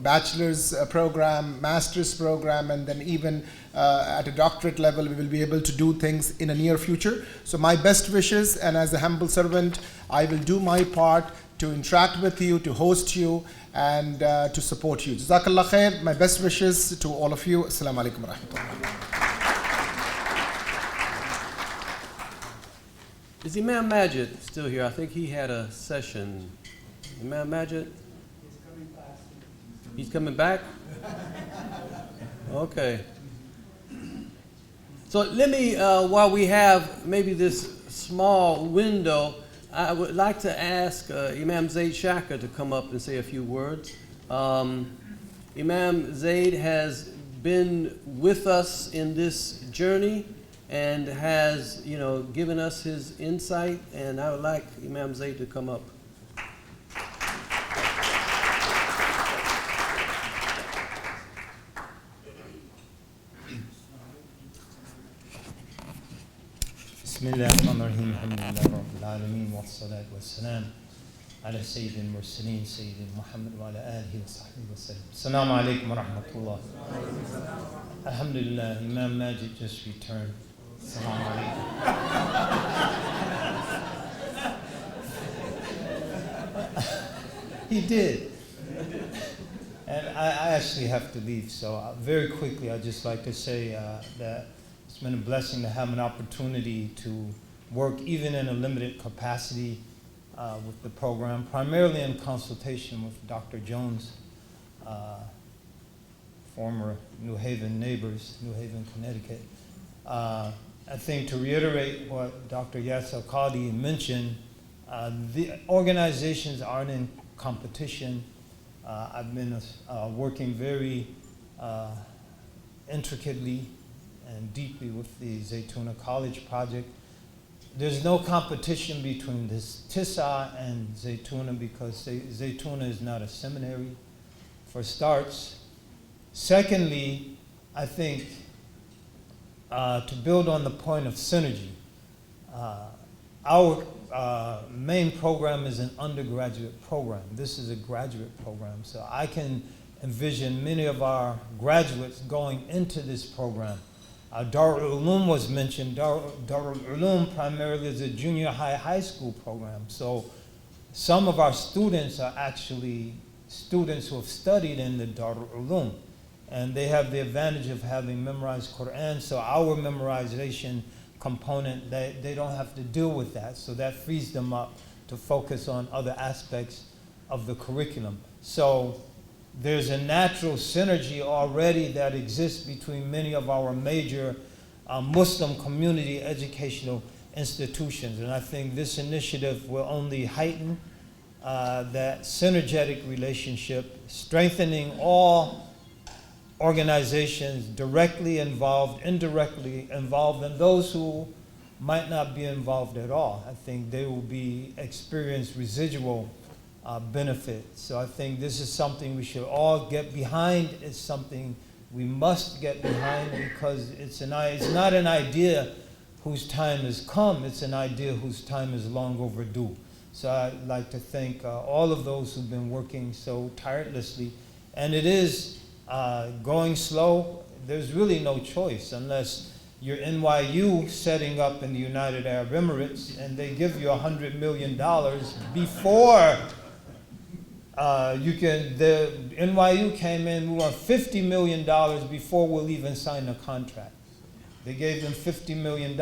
bachelor's program, master's program, and then even at a doctorate level, we will be able to do things in a near future. So my best wishes, and as a humble servant, I will do my part to interact with you, to host you, and to support you. Jazakallah khair. My best wishes to all of you. Assalamu alaikum wa rahmatullah. Is Imam Magid still here? I think he had a session. Imam Magid? He's coming back? Okay. So let me, while we have maybe this small window, I would like to ask Imam Zaid Shakir to come up and say a few words. Imam Zaid has been with us in this journey and has, given us his insight, and I would like Imam Zaid to come up. بسم الله الرحمن الرحيم الحمد لله رب العالمين والصلاة والسلام على سيد المرسلين سيد محمد وعلى آله وصحبه وسلم. السلام عليكم ورحمة الله. Alhamdulillah, Imam Magid just returned. Assalamu alaikum. He did. And I actually have to leave, so very quickly I'd just like to say that it's been a blessing to have an opportunity to work even in a limited capacity with the program, primarily in consultation with Dr. Jones, former New Haven neighbors, New Haven, Connecticut. I think to reiterate what Dr. Yasir Qadhi mentioned, the organizations aren't in competition. I've been working very intricately and deeply with the Zaytuna College project. There's no competition between this TISA and Zaytuna because Zaytuna is not a seminary, for starts. Secondly, I think to build on the point of synergy, our main program is an undergraduate program. This is a graduate program, so I can envision many of our graduates going into this program. Darul Uloom was mentioned. Darul Uloom primarily is a junior high school program, so some of our students are actually students who have studied in the Darul Uloom, and they have the advantage of having memorized Quran, so our memorization component, they don't have to deal with that, so that frees them up to focus on other aspects of the curriculum. So there's a natural synergy already that exists between many of our major Muslim community educational institutions, and I think this initiative will only heighten that synergetic relationship, strengthening all organizations directly involved, indirectly involved, and those who might not be involved at all. I think they will experience residual benefit. So I think this is something we should all get behind. It's something we must get behind because it's not an idea whose time has come, it's an idea whose time is long overdue. So I'd like to thank all of those who've been working so tirelessly. And it is going slow. There's really no choice unless you're NYU setting up in the United Arab Emirates and they give you $100 million before the NYU came in, we want $50 million before we'll even sign a contract. They gave them $50 million.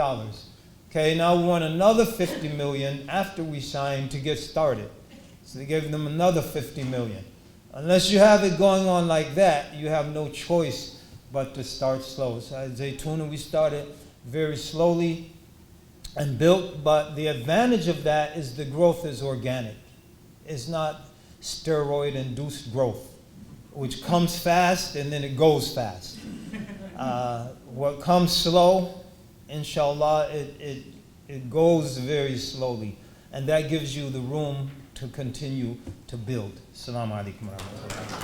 Okay, now we want another $50 million after we sign to get started. So they gave them another $50 million. Unless you have it going on like that, you have no choice but to start slow. So at Zaytuna, we started very slowly and built, but the advantage of that is the growth is organic. It's not steroid-induced growth, which comes fast and then it goes fast. What comes slow, inshallah, it goes very slowly, and that gives you the room to continue to build. Assalamu alaikum wa rahmatullahi.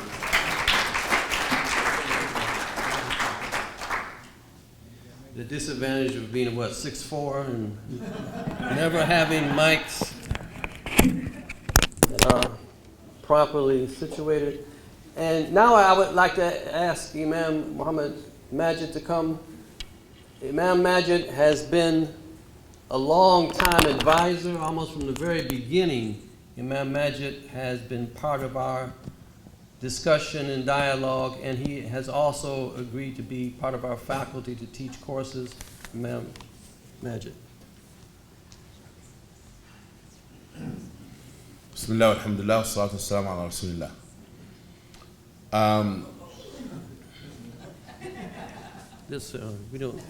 The disadvantage of being, 6'4" and never having mics that are properly situated. And now I would like to ask Imam Mohamed Magid to come. Imam Magid has been a long time advisor, almost from the very beginning. Imam Magid has been part of our discussion and dialogue, and he has also agreed to be part of our faculty to teach courses. Imam Magid. Bismillah, alhamdulillah, salatu wassalamu ala rasulillah.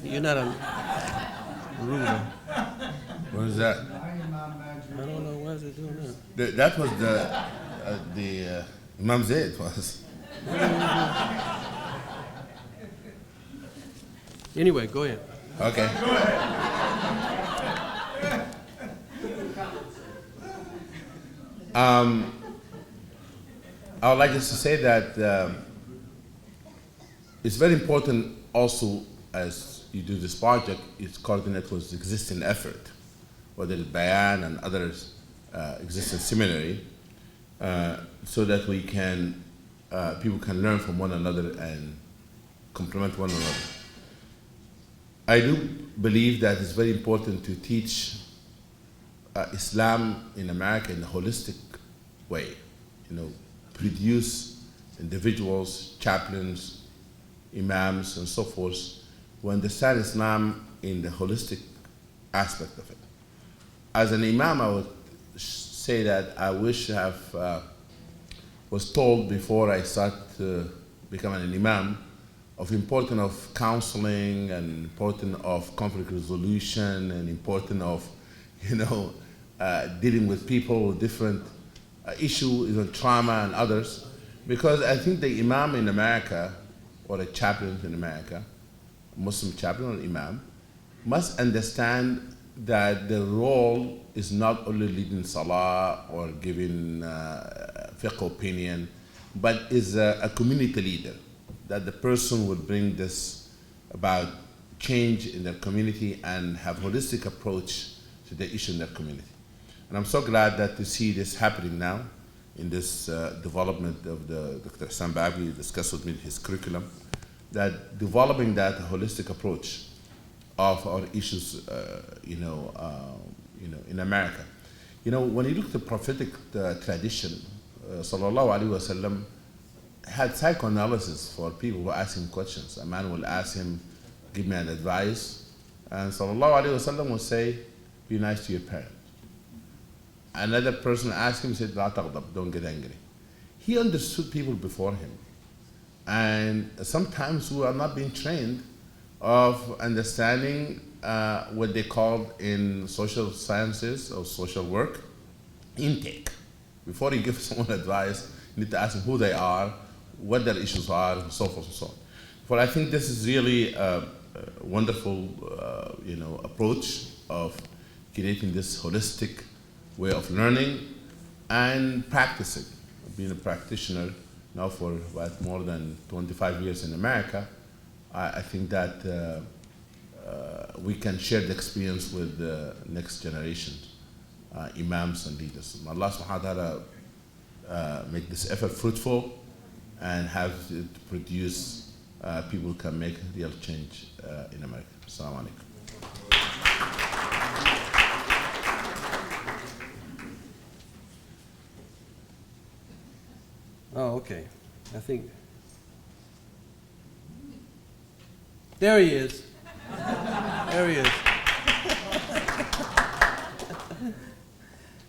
You're not a Roula. What is that? I don't know, why is it doing that? That was the Imam Zaid was. Anyway, go ahead. Okay. I would like just to say that it's very important also as you do this project, it's coordinated with existing effort, whether it's Bayan and others existing seminary, so that we can, people can learn from one another and complement one another. I do believe that it's very important to teach Islam in America in a holistic way. You know, produce individuals, chaplains, imams, and so forth, who understand Islam in the holistic aspect of it. As an imam, I would say that I wish I was told before I start becoming an imam of importance of counseling and importance of conflict resolution and importance of, you know, dealing with people with different issues, even trauma and others. Because I think the imam in America, or the chaplain in America, Muslim chaplain or imam, must understand that the role is not only leading salah or giving fiqh opinion, but is a community leader, that the person will bring this about change in their community and have holistic approach to the issue in their community. And I'm so glad that to see this happening now in this development of the Dr. Ihsan Bagby discussed with me his curriculum, that developing that holistic approach of our issues, in America. You know, when you look at the prophetic tradition, Sallallahu Alaihi Wasallam had psychoanalysis for people who ask him questions. A man will ask him, give me an advice, and Sallallahu Alaihi Wasallam will say, be nice to your parent. Another person asked him, said, La taghdab, don't get angry. He understood people before him. And sometimes we are not being trained of understanding what they call in social sciences or social work, intake. Before you give someone advice, you need to ask them who they are, what their issues are, and so forth and so on. But I think this is really a wonderful approach of creating this holistic way of learning and practicing. Being a practitioner now for about more than 25 years in America, I think that we can share the experience with the next generation, imams and leaders. And Allah subhanahu wa ta'ala make this effort fruitful and have it produce people who can make real change in America. Assalamu alaikum. Oh, okay. I think. There he is. There he is.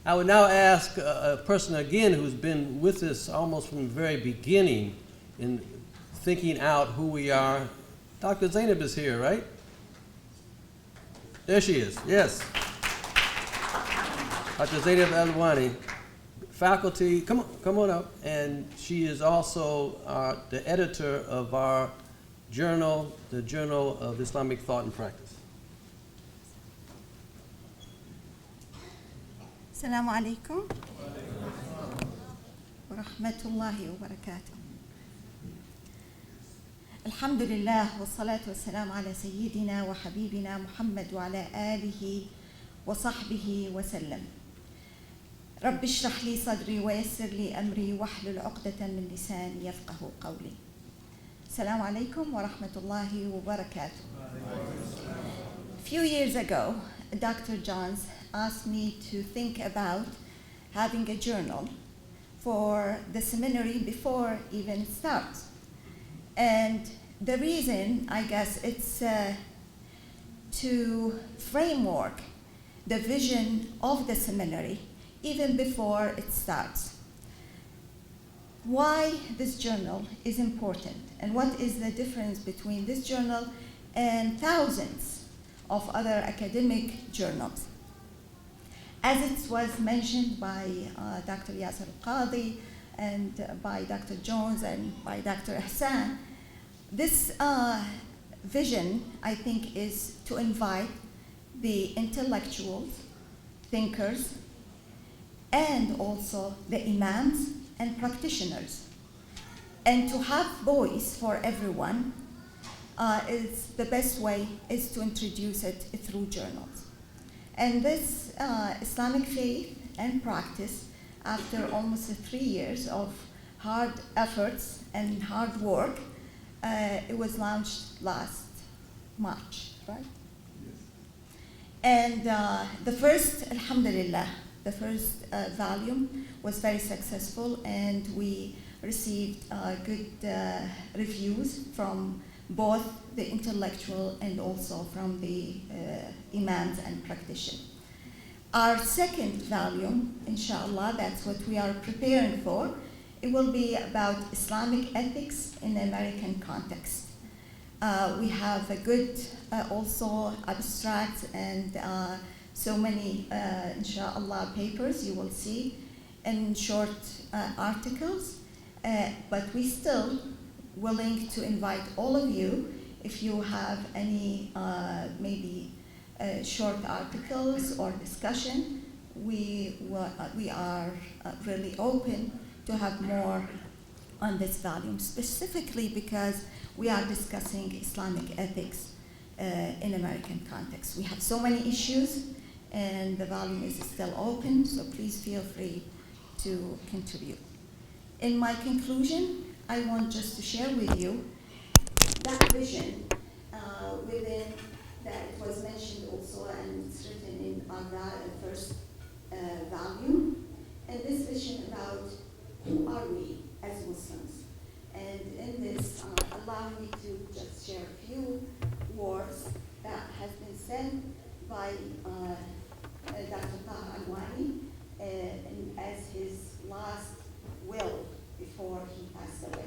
I would now ask a person again who's been with us almost from the very beginning in thinking out who we are. Dr. Zainab is here, right? There she is, yes. Dr. Zainab Alwani, faculty, come on up. And she is also the editor of our journal, the Journal of Islamic Thought and Practice. السلام عليكم ورحمة الله وبركاته. الحمد لله والصلاة والسلام على سيدنا وحبيبنا محمد وعلى آله وصحبه وسلم. رب اشرح لي صدري ويسر لي أمري واحلل عقدة من لساني يفقه قولي. السلام عليكم ورحمة الله وبركاته. A few years ago, Dr. Johns asked me to think about having a journal for the seminary before even it starts. And the reason, I guess, it's to framework the vision of the seminary even before it starts. Why this journal is important and what is the difference between this journal and thousands of other academic journals. As it was mentioned by Dr. Yasir Qadhi and by Dr. Jones and by Dr. Ihsan, this vision, I think, is to invite the intellectuals, thinkers, and also the imams and practitioners, and to have voice for everyone is the best way is to introduce it through journals. And this Islamic faith and practice, after almost 3 years of hard efforts and hard work, it was launched last March, right? Yes. And the first, alhamdulillah, the first volume was very successful, and we received good reviews from both the intellectual and also from the imams and practitioners. Our second volume, inshallah, that's what we are preparing for. It will be about Islamic ethics in the American context. We have a good also abstract and so many, inshallah, papers you will see in short articles, but we still willing to invite all of you if you have any maybe short articles or discussion. We are really open to have more on this volume, specifically because we are discussing Islamic ethics in American context. We have so many issues, and the volume is still open, so please feel free to contribute. In my conclusion, I want just to share with you that vision within that it was mentioned also, and it's written in Azhar, the first volume, and this vision about who are we as Muslims. And in this, allow me to just share a few words that has been said by Dr. Alwani as his last will before he passed away.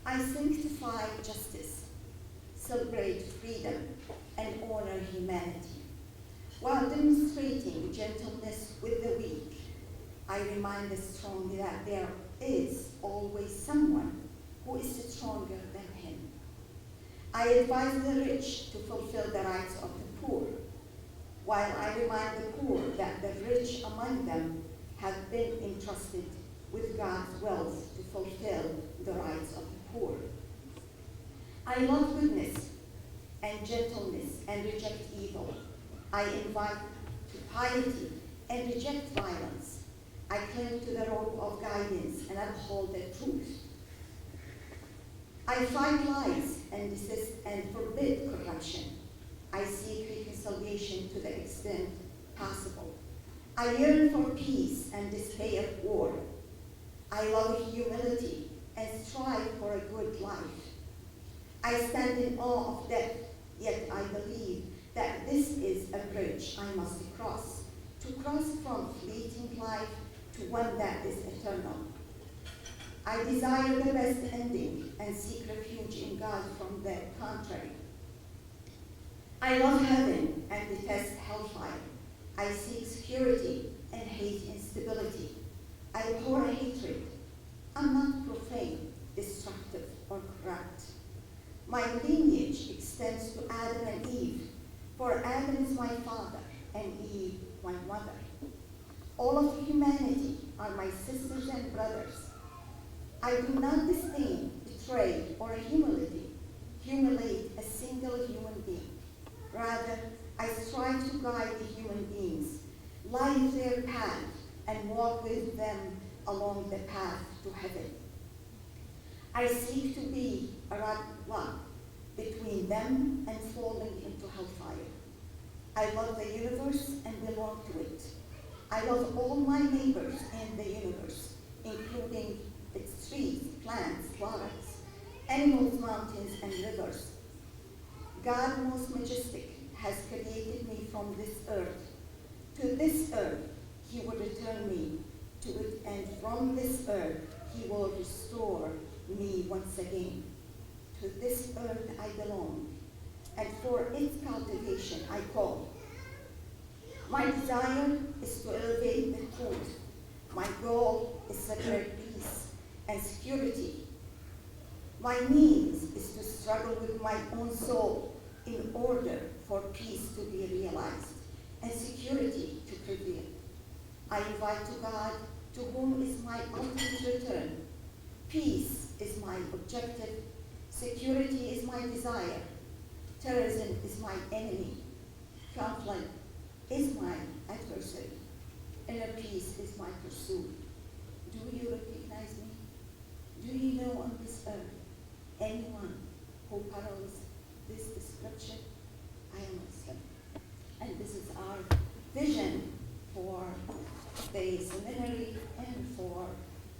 I sanctify justice, celebrate freedom, and honor humanity. While demonstrating gentleness with the weak, I remind the strong that there is always someone who is stronger than him. I advise the rich to fulfill the rights of the poor, while I remind the poor that the rich among them have been entrusted with God's wealth to fulfill the rights of the poor. I love goodness and gentleness and reject evil. I invite to piety and reject violence. I cling to the rope of guidance and uphold the truth. I fight lies and desist and forbid corruption. I seek reconciliation to the extent possible. I yearn for peace and despair of war. I love humility and strive for a good life. I stand in awe of death, yet I believe that this is a bridge I must cross, to cross from fleeting life to one that is eternal. I desire the best ending and seek refuge in God from the contrary. I love heaven and detest hellfire. I seek security and hate instability. I abhor hatred. I'm not profane, destructive, or corrupt. My lineage extends to Adam and Eve, for Adam is my father and Eve my mother. All of humanity are my sisters and brothers. I do not disdain, betray, or humiliate a single human being. Rather, I strive to guide the human beings, light their path, and walk with them along the path to heaven. I seek to be a radwa between them and falling into hellfire. I love the universe and belong to it. I love all my neighbors in the universe, including its trees, plants, flowers, animals, mountains, and rivers. God, most majestic, has created me from this earth. To this earth, he will return me to it, and from this earth, he will restore me once again. To this earth I belong, and for its cultivation I call. My desire is to elevate the truth. My goal is separate peace and security. My means is to struggle with my own soul in order for peace to be realized and security to prevail. I invite to God to whom is my ultimate return. Peace is my objective, security is my desire, terrorism is my enemy, conflict is my adversary, inner peace is my pursuit. Do you recognize me? Do you know on this earth anyone who parallels this description? I am Muslim. And this is our vision for the seminary and for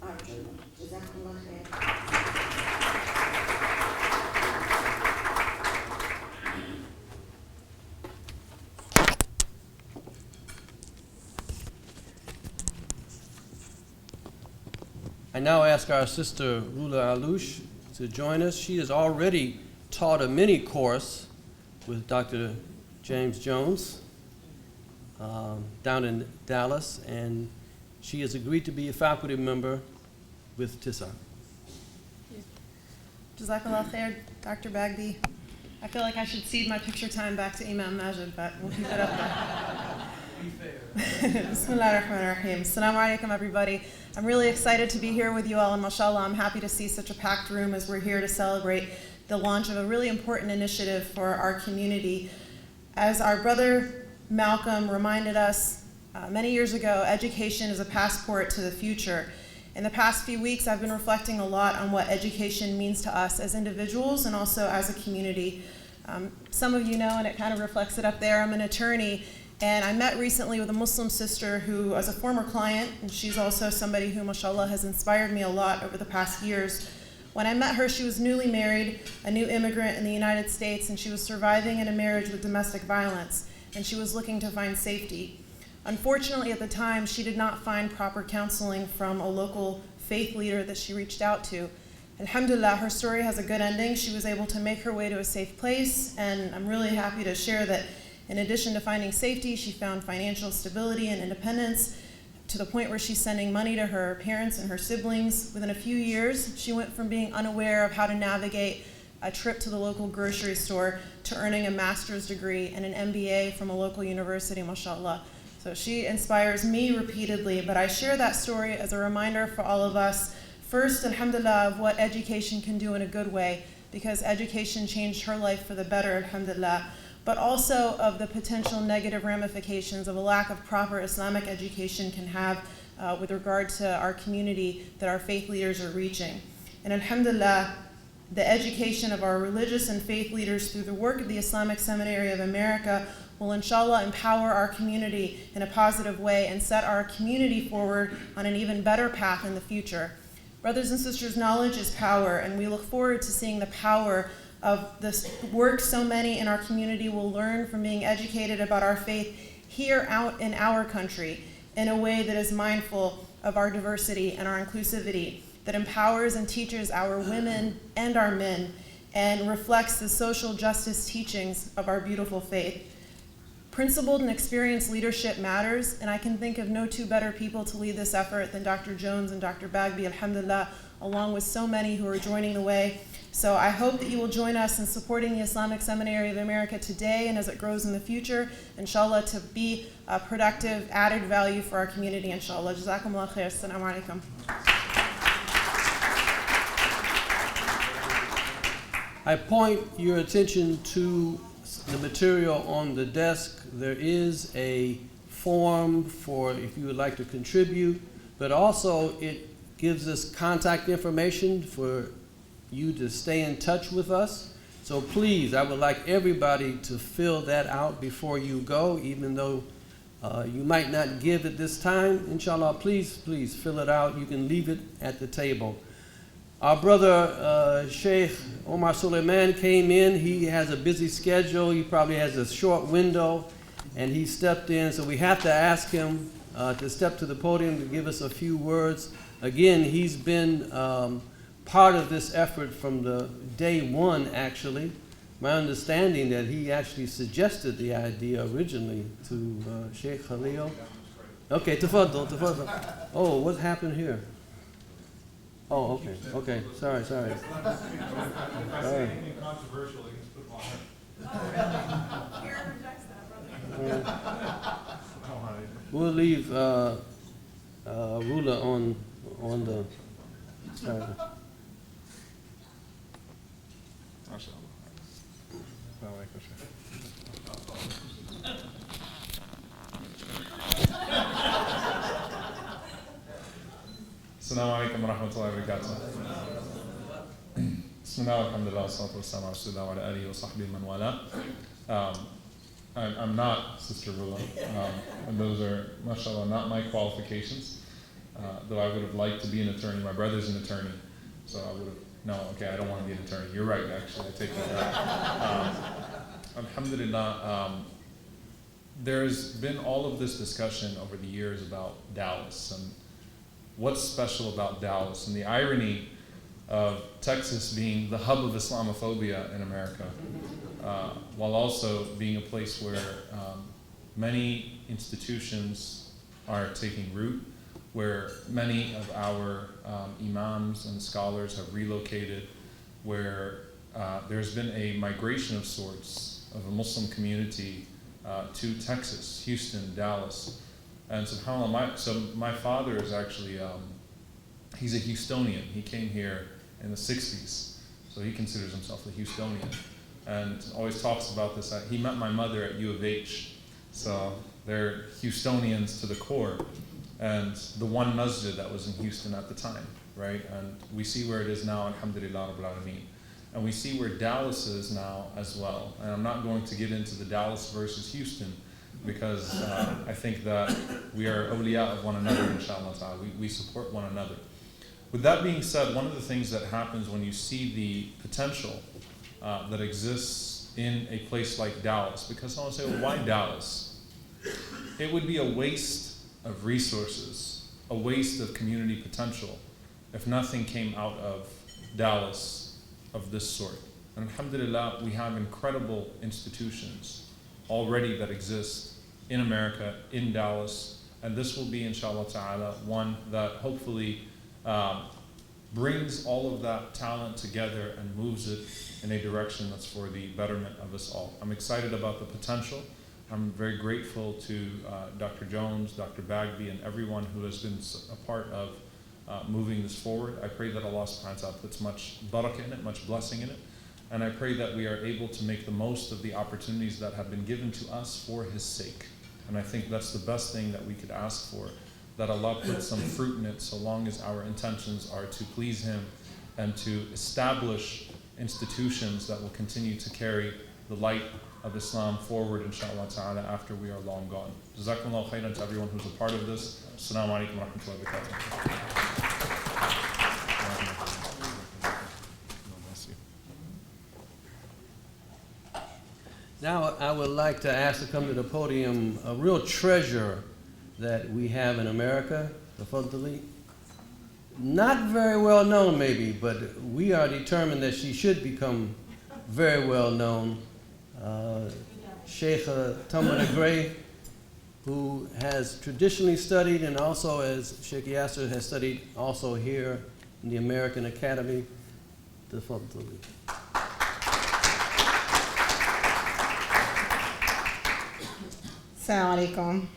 our journal. Jazakumullah khair. I now ask our sister Roula Allouch to join us. She has already taught a mini course with Dr. James Jones down in Dallas, and she has agreed to be a faculty member with TISA. Jazakallah khair, Dr. Bagby. I feel like I should cede my picture time back to Imam Magid, but we'll keep it up there. Bismillah ar-Rahman ar-Rahim. Assalamu alaikum, everybody. I'm really excited to be here with you all, and mashallah, I'm happy to see such a packed room as we're here to celebrate the launch of a really important initiative for our community. As our brother Malcolm reminded us many years ago, education is a passport to the future. In the past few weeks, I've been reflecting a lot on what education means to us as individuals and also as a community. Some of you know, and it kind of reflects it up there, I'm an attorney, and I met recently with a Muslim sister who was a former client, and she's also somebody who, mashallah, has inspired me a lot over the past years. When I met her, she was newly married, a new immigrant in the United States, and she was surviving in a marriage with domestic violence, and she was looking to find safety. Unfortunately, at the time, she did not find proper counseling from a local faith leader that she reached out to. Alhamdulillah, her story has a good ending. She was able to make her way to a safe place, and I'm really happy to share that in addition to finding safety, she found financial stability and independence to the point where she's sending money to her parents and her siblings. Within a few years, she went from being unaware of how to navigate a trip to the local grocery store to earning a master's degree and an MBA from a local university, mashallah. So she inspires me repeatedly, but I share that story as a reminder for all of us, first, alhamdulillah, of what education can do in a good way, because education changed her life for the better, alhamdulillah, but also of the potential negative ramifications of a lack of proper Islamic education can have with regard to our community that our faith leaders are reaching. And alhamdulillah, the education of our religious and faith leaders through the work of the Islamic Seminary of America will inshallah empower our community in a positive way and set our community forward on an even better path in the future. Brothers and sisters, knowledge is power, and we look forward to seeing the power of this work so many in our community will learn from being educated about our faith here out in our country in a way that is mindful of our diversity and our inclusivity, that empowers and teaches our women and our men and reflects the social justice teachings of our beautiful faith. Principled and experienced leadership matters, and I can think of no two better people to lead this effort than Dr. Jones and Dr. Bagby, alhamdulillah, along with so many who are joining the way. So I hope that you will join us in supporting the Islamic Seminary of America today and as it grows in the future, inshallah, to be a productive, added value for our community, inshallah. Jazakumullah khair. Assalamu alaikum. I point your attention to the material on the desk. There is a form for if you would like to contribute, but also it gives us contact information for you to stay in touch with us. So please, I would like everybody to fill that out before you go, even though you might not give at this time. Inshallah, please fill it out. You can leave it at the table. Our brother Sheikh Omar Suleiman came in. He has a busy schedule. He probably has a short window, and he stepped in. So we have to ask him to step to the podium to give us a few words. Again, he's been part of this effort from the day one, actually. My understanding that he actually suggested the idea originally to Sheikh Khalil. Okay, tafaddal. Oh, what happened here? Oh, okay, sorry. Controversial, against football. We'll leave Roula on the. Assalamu alaikum wa rahmatullahi wa barakatuh. Bismillah, alhamdulillah, salatu wassalamu ala rasulillah wa ala alihi wa sahbihi man wala. I'm not Sister Roula, and those are, mashallah, not my qualifications, though I would have liked to be an attorney. My brother's an attorney, so I would have, no, okay, I don't want to be an attorney. You're right, actually, I take that back. Alhamdulillah, there's been all of this discussion over the years about Dallas and what's special about Dallas, and the irony of Texas being the hub of Islamophobia in America, while also being a place where many institutions are taking root, where many of our imams and scholars have relocated, where there's been a migration of sorts of a Muslim community to Texas, Houston, Dallas. And subhanAllah, my father is actually, he's a Houstonian. He came here in the 60s, so he considers himself a Houstonian. And always talks about this. He met my mother at U of H, so they're Houstonians to the core. And the one masjid that was in Houston at the time, right? And we see where it is now, alhamdulillah rabbil alameen. And we see where Dallas is now as well. And I'm not going to get into the Dallas versus Houston, because I think that we are awliya of one another, inshallah ta'ala. We support one another. With that being said, one of the things that happens when you see the potential that exists in a place like Dallas, because someone will say, well, why Dallas? It would be a waste of resources, a waste of community potential, if nothing came out of Dallas of this sort. And alhamdulillah, we have incredible institutions already that exist in America, in Dallas, and this will be, inshallah ta'ala, one that hopefully brings all of that talent together and moves it in a direction that's for the betterment of us all. I'm excited about the potential. I'm very grateful to Dr. Jones, Dr. Bagby, and everyone who has been a part of moving this forward. I pray that Allah subhanahu wa ta'ala puts much barakah in it, much blessing in it. And I pray that we are able to make the most of the opportunities that have been given to us for His sake. And I think that's the best thing that we could ask for, that Allah puts some fruit in it so long as our intentions are to please Him and to establish institutions that will continue to carry the light of Islam forward, inshallah ta'ala, after we are long gone. Jazakumullah khairan to everyone who's a part of this. Assalamu alaikum wa rahmatullahi wa barakatuh. Now I would like to ask to come to the podium a real treasure that we have in America, Tafaddali. Not very well known maybe, but we are determined that she should become very well known. Sheikh Tamara Gray, who has traditionally studied and also, as Sheikh Yasir has studied also here in the American Academy. Tafaddali. Assalamu alaikum.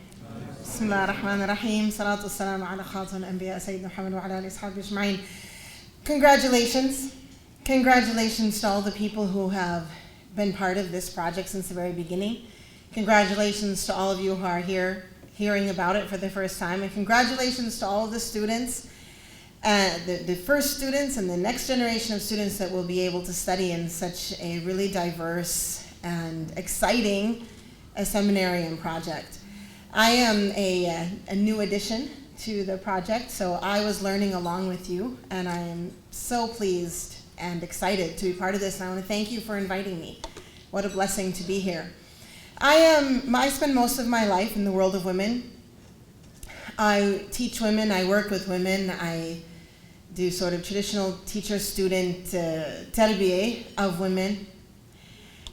Bismillah ar-Rahman ar-Rahim. Salatu wassalamu ala khatam al-anbiya Sayyidina Mohamed wa ala alihi ashabihi ajma'in. Congratulations. Congratulations to all the people who have been part of this project since the very beginning. Congratulations to all of you who are here hearing about it for the first time. And congratulations to all of the students, the first students and the next generation of students that will be able to study in such a really diverse and exciting a seminarium project. I am a new addition to the project, so I was learning along with you, and I am so pleased and excited to be part of this, and I want to thank you for inviting me. What a blessing to be here. I spend most of my life in the world of women. I teach women, I work with women, I do sort of traditional teacher-student tarbiyah of women.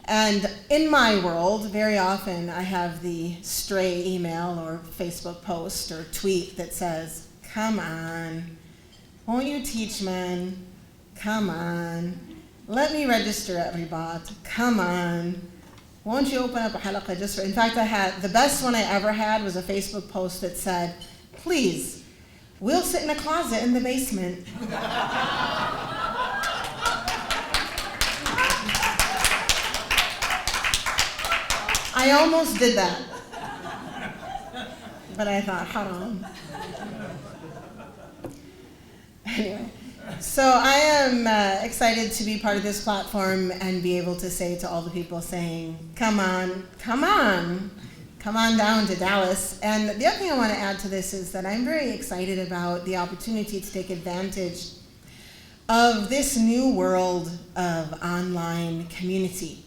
And in my world, very often I have the stray email or Facebook post or tweet that says, come on, won't you teach men? Come on, let me register at Ribat. Come on, won't you open up a halaqah just for, in fact, the best one I ever had was a Facebook post that said, please, we'll sit in a closet in the basement. I almost did that. But I thought, haram. Anyway, so I am excited to be part of this platform and be able to say to all the people saying, come on down to Dallas. And the other thing I want to add to this is that I'm very excited about the opportunity to take advantage of this new world of online community.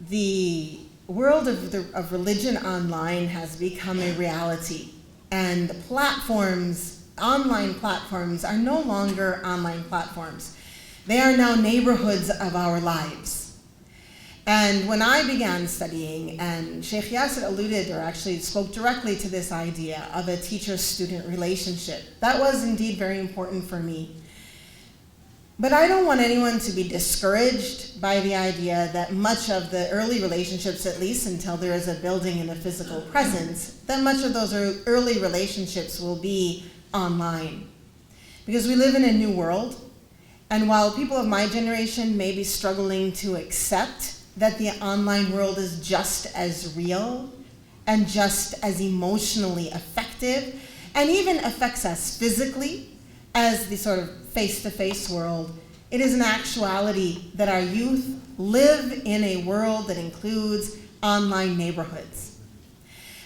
The world of religion online has become a reality, and online platforms are no longer online platforms. They are now neighborhoods of our lives. And when I began studying, and Sheikh Yasir alluded or actually spoke directly to this idea of a teacher-student relationship, that was indeed very important for me. But I don't want anyone to be discouraged by the idea that much of the early relationships, at least until there is a building and a physical presence, that much of those early relationships will be online. Because we live in a new world, and while people of my generation may be struggling to accept that the online world is just as real and just as emotionally effective, and even affects us physically as the sort of face-to-face world, it is an actuality that our youth live in a world that includes online neighborhoods.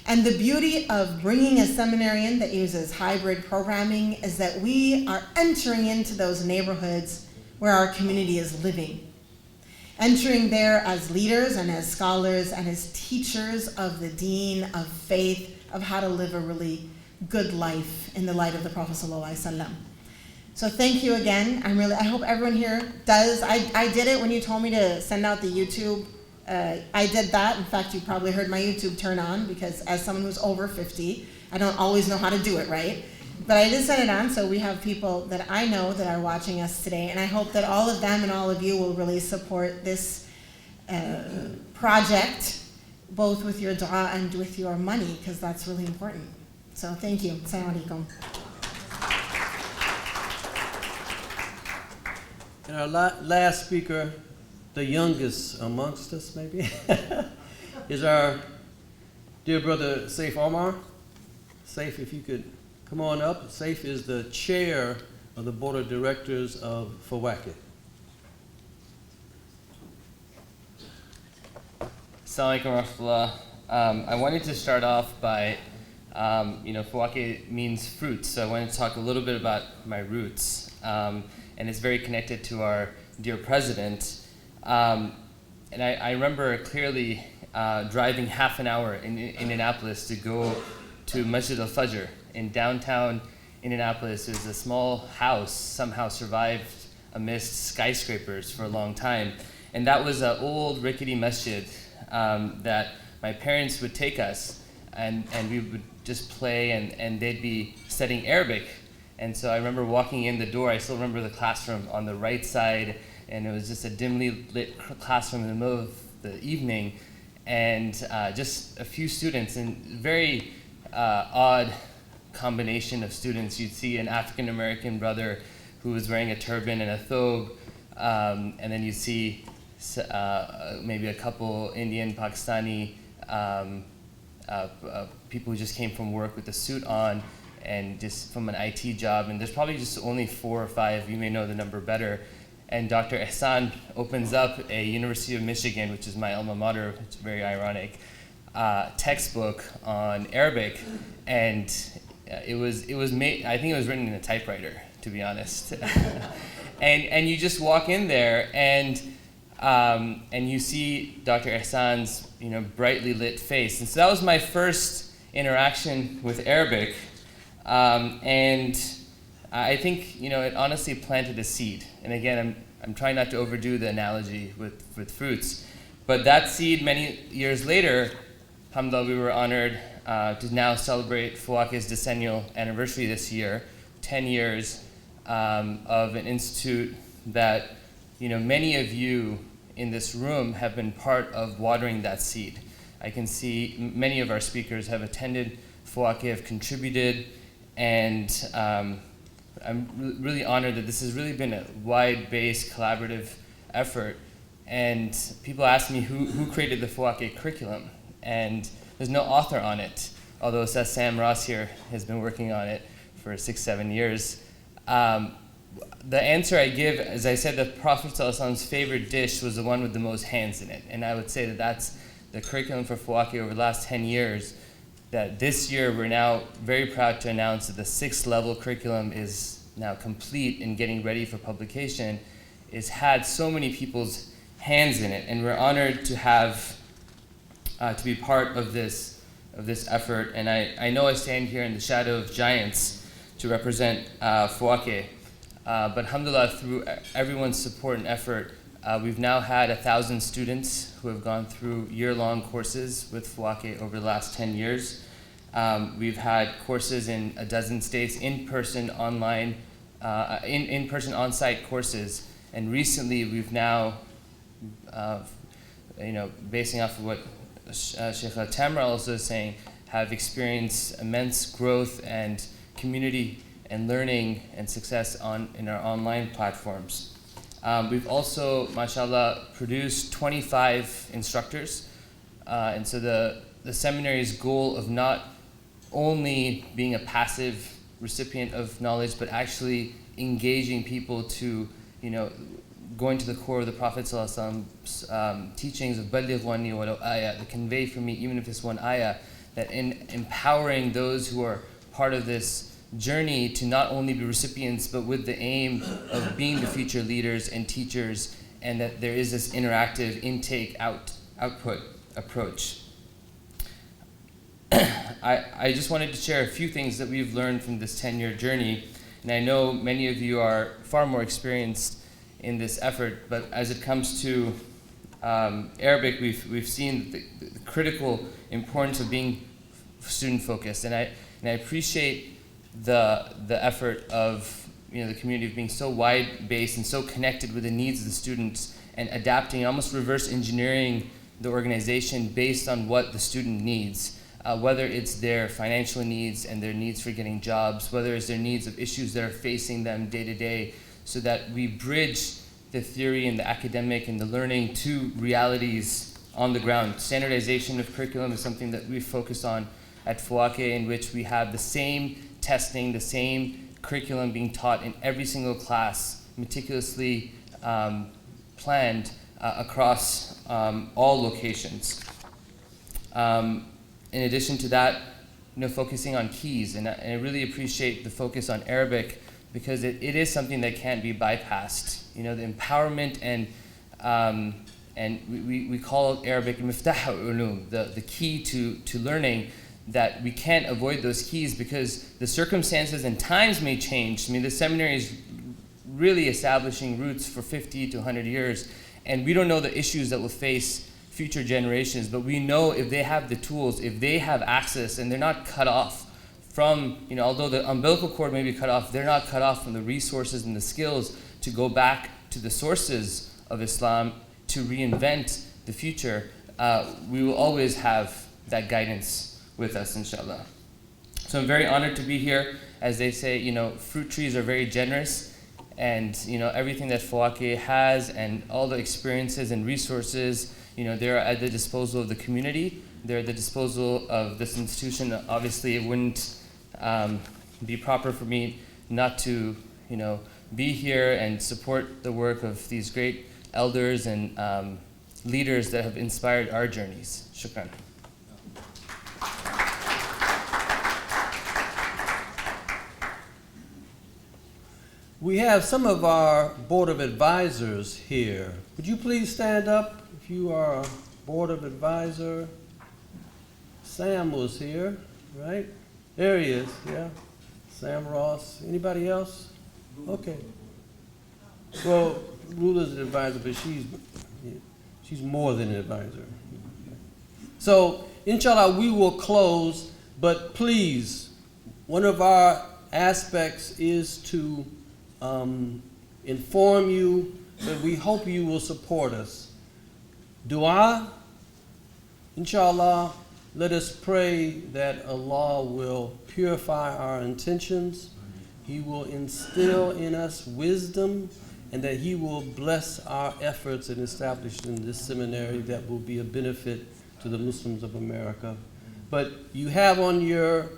And the beauty of bringing a seminarian that uses hybrid programming is that we are entering into those neighborhoods where our community is living. Entering there as leaders and as scholars and as teachers of the deen, of faith, of how to live a really good life in the light of the Prophet ﷺ. So thank you again. I hope everyone here does. I did it when you told me to send out the YouTube. I did that. In fact, you probably heard my YouTube turn on because as someone who's over 50, I don't always know how to do it right. But I did send it on, so we have people that I know that are watching us today, and I hope that all of them and all of you will really support this project, both with your dua and with your money, because that's really important. So thank you. Assalamu alaikum. And our last speaker, the youngest amongst us maybe, is our dear brother Saif Omar. Saif, if you could come on up. Saif is the chair of the board of directors of Fawakih. Assalamu alaikum wa rahmatullah. I wanted to start off by, Fawakih means fruits, so I wanted to talk a little bit about my roots. And it's very connected to our dear president. And I remember clearly driving half an hour in Indianapolis to go to Masjid al-Fajr in downtown Indianapolis. It was a small house, somehow survived amidst skyscrapers for a long time. And that was an old rickety masjid that my parents would take us, and we would just play, and they'd be studying Arabic. And so I remember walking in the door. I still remember the classroom on the right side, and it was just a dimly lit classroom in the middle of the evening, and just a few students, and very odd combination of students. You'd see an African-American brother who was wearing a turban and a thobe, and then you'd see maybe a couple Indian, Pakistani people who just came from work with a suit on and just from an IT job, and there's probably just only 4 or 5, you may know the number better. And Dr. Ihsan opens up a University of Michigan, which is my alma mater, it's very ironic, textbook on Arabic, and it was made, I think it was written in a typewriter, to be honest. and you just walk in there, and you see Dr. Ihsan's brightly lit face. And so that was my first interaction with Arabic. And I think it honestly planted a seed. And again, I'm trying not to overdo the analogy with fruits, but that seed many years later, alhamdulillah, we were honored to now celebrate Fawakih's decennial anniversary this year, 10 years of an institute that many of you in this room have been part of watering that seed. I can see many of our speakers have attended Fawakih, have contributed, And I'm really honored that this has really been a wide-based collaborative effort. And people ask me who created the Fawake curriculum, and there's no author on it, although Seth Sam Ross here has been working on it for 6-7 years. The answer I give, as I said, the Prophet ﷺ's favorite dish was the one with the most hands in it, and I would say that that's the curriculum for Fawake over the last 10 years. That this year we're now very proud to announce that the 6th level curriculum is now complete and getting ready for publication. It's had so many people's hands in it, and we're honored to have to be part of this effort. And I know I stand here in the shadow of giants to represent Fawake, but alhamdulillah, through everyone's support and effort, we've now had 1,000 students who have gone through year-long courses with Fawake over the last 10 years. We've had courses in a dozen states, in-person, online, in-person, on-site courses, and recently we've now, basing off of what Sheikh Tamara also is saying, have experienced immense growth and community and learning and success in our online platforms. We've also, mashallah, produced 25 instructors, and so the seminary's goal of not only being a passive recipient of knowledge, but actually engaging people to, going to the core of the Prophet ﷺ's teachings of "Balligh anni walau ayah," to convey for me, even if it's one ayah, that in empowering those who are part of this journey to not only be recipients, but with the aim of being the future leaders and teachers, and that there is this interactive intake-output approach. I just wanted to share a few things that we've learned from this 10-year journey, and I know many of you are far more experienced in this effort, but as it comes to Arabic, we've seen the critical importance of being student-focused, and I appreciate the effort of the community of being so wide-based and so connected with the needs of the students and adapting, almost reverse engineering the organization based on what the student needs, whether it's their financial needs and their needs for getting jobs, whether it's their needs of issues that are facing them day to day, so that we bridge the theory and the academic and the learning to realities on the ground. Standardization of curriculum is something that we focus on at Fawake, in which we have the same testing, the same curriculum being taught in every single class, meticulously planned across all locations. In addition to that, focusing on keys, and I really appreciate the focus on Arabic, because it is something that can't be bypassed. The empowerment and we call Arabic miftah ulum, the key to learning, that we can't avoid those keys because the circumstances and times may change. The seminary is really establishing roots for 50 to 100 years, and we don't know the issues that will face future generations, but we know if they have the tools, if they have access, and they're not cut off from, although the umbilical cord may be cut off, they're not cut off from the resources and the skills to go back to the sources of Islam to reinvent the future. We will always have that guidance with us, inshallah. So I'm very honored to be here. As they say, fruit trees are very generous, and everything that Fawake has and all the experiences and resources, they're at the disposal of the community. They're at the disposal of this institution. Obviously, it wouldn't be proper for me not to, be here and support the work of these great elders and leaders that have inspired our journeys. Shukran. We have some of our Board of Advisors here. Would you please stand up if you are a Board of Advisor? Sam was here, right? There he is, yeah. Sam Ross. Anybody else? Okay. Well, Roula's an advisor, but she's more than an advisor. So, inshallah, we will close, but please, one of our aspects is to inform you that we hope you will support us. Dua, inshallah, let us pray that Allah will purify our intentions. He will instill in us wisdom, and that He will bless our efforts in establishing this seminary that will be a benefit to the Muslims of America. But you have on your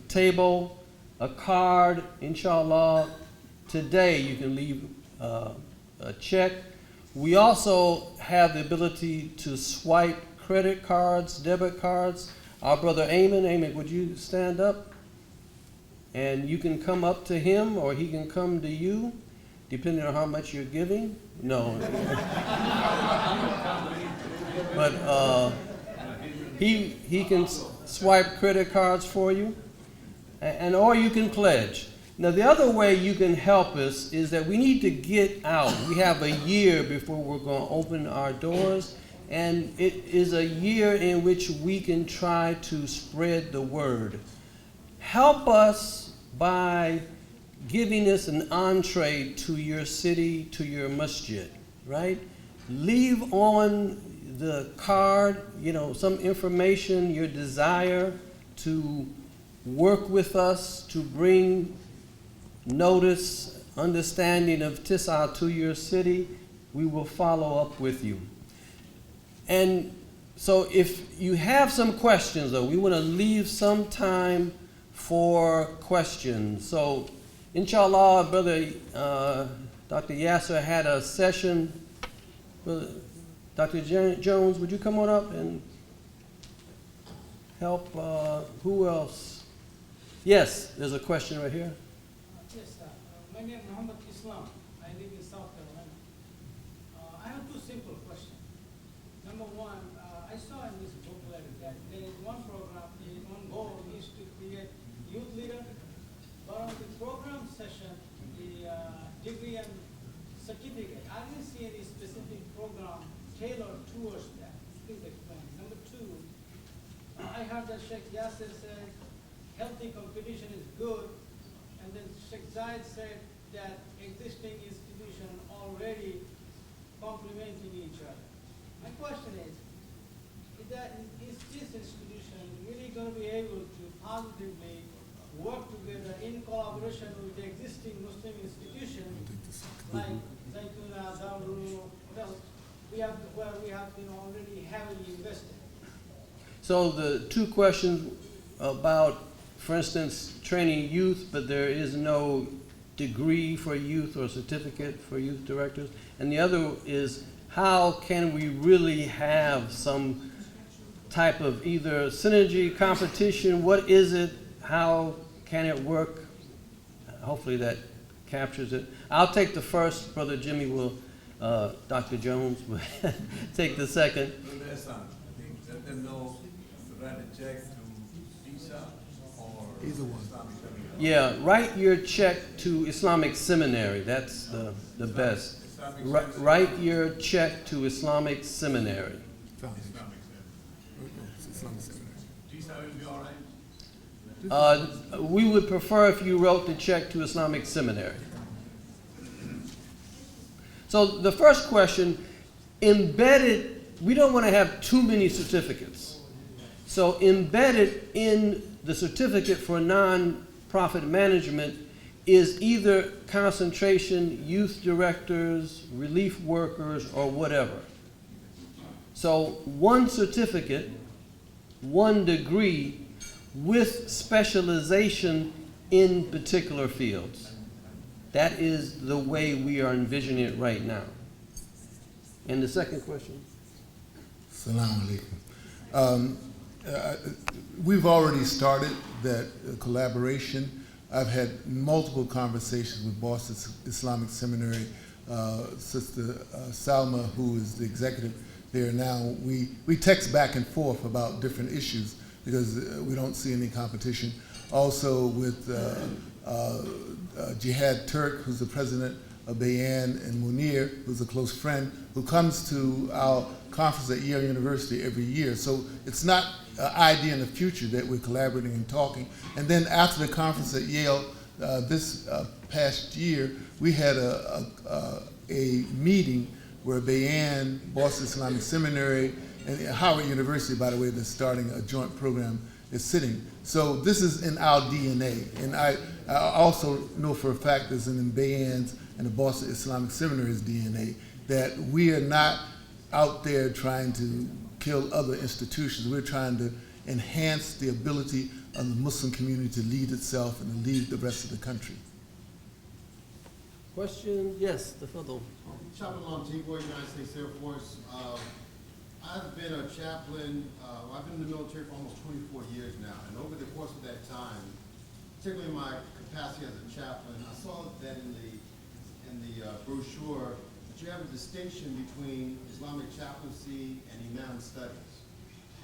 table a card, inshallah. Today you can leave a check. We also have the ability to swipe credit cards, debit cards. Our brother Ameen, would you stand up? And you can come up to him or he can come to you, depending on how much you're giving. No. But he can swipe credit cards for you, and or you can pledge. Now the other way you can help us is that we need to get out. We have a year before we're going to open our doors, and it is a year in which we can try to spread the word. Help us by giving us an entree to your city, to your masjid, right? Leave on the card, some information, your desire to work with us, to bring notice, understanding of Tis'a to your city. We will follow up with you. And so if you have some questions, though, we want to leave some time for questions. So, inshallah, Brother Dr. Yasir had a session. Brother Dr. Jones, would you come on up and help? Who else? Yes, there's a question right here. Yes, sir. My name is Mohamed Islam. I live in South Carolina. I have two simple questions. Number one, I saw in this booklet that there is one program, one goal is to create youth leader, but on the program session, the degree and certificate, I didn't see any specific program tailored towards that. Please explain. Number two, I heard that Sheikh Yasir said healthy competition is good, and then Sheikh Zaid said that existing institutions already complementing each other. My question is this institution really going to be able to positively work together in collaboration with the existing Muslim institutions like Zaytuna, Darul, where we have been already heavily invested? So the two questions about, for instance, training youth, but there is no degree for youth or certificate for youth directors. And the other is, how can we really have some type of either synergy, competition? What is it? How can it work? Hopefully that captures it. I'll take the first. Brother Jimmy will, Dr. Jones will take the second. Let them know to write a check to Ihsan or either one. Yeah, write your check to Islamic Seminary. That's the best. Write your check to Islamic Seminary. We would prefer if you wrote the check to Islamic Seminary. So the first question, embedded, we don't want to have too many certificates. So embedded in the certificate for non-profit management is either concentration, youth directors, relief workers, or whatever. So one certificate, one degree, with specialization in particular fields. That is the way we are envisioning it right now. And the second question? Assalamu alaikum. We've already started that collaboration. I've had multiple conversations with Boston Islamic Seminary, Sister Salma, who is the executive there now. We text back and forth about different issues because we don't see any competition. Also with Jihad Turk, who's the president of Bayan, and Munir, who's a close friend, who comes to our conference at Yale University every year. So it's not an idea in the future that we're collaborating and talking. And then after the conference at Yale this past year, we had a meeting where Bayan, Boston Islamic Seminary, and Howard University, by the way, that's starting a joint program, is sitting. So this is in our DNA. And I also know for a fact it's in Bayan's and the Boston Islamic Seminary's DNA that we are not out there trying to kill other institutions. We're trying to enhance the ability of the Muslim community to lead itself and to lead the rest of the country. Question? Yes, the fellow. Chaplain T-Boy, United States Air Force. I've been a chaplain, I've been in the military for almost 24 years now, and over the course of that time, particularly in my capacity as a chaplain, I saw that in the brochure that you have a distinction between Islamic chaplaincy and Imam studies.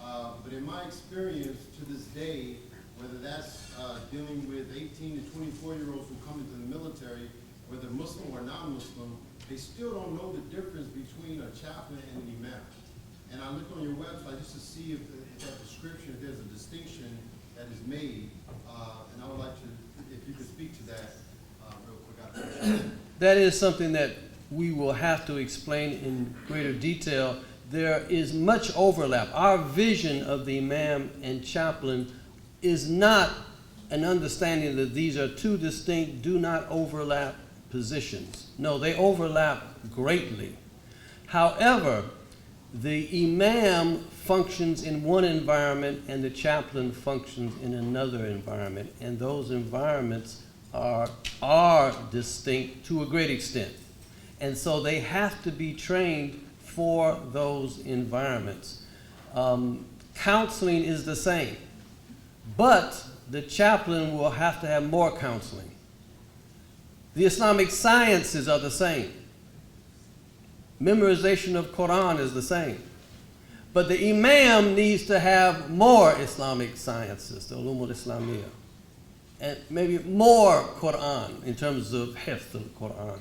But in my experience to this day, whether that's dealing with 18 to 24-year-olds who come into the military, whether Muslim or non-Muslim, they still don't know the difference between a chaplain and an imam. And I looked on your website just to see if that description, if there's a distinction that is made, and I would like to, if you could speak to that real quick. That is something that we will have to explain in greater detail. There is much overlap. Our vision of the imam and chaplain is not an understanding that these are two distinct, do not overlap positions. No, they overlap greatly. However, the imam functions in one environment and the chaplain functions in another environment, and those environments are distinct to a great extent. And so they have to be trained for those environments. Counseling is the same, but the chaplain will have to have more counseling. The Islamic sciences are the same. Memorization of Quran is the same. But the imam needs to have more Islamic sciences, the ulum al-Islamiyya, and maybe more Quran in terms of hifz al-Quran.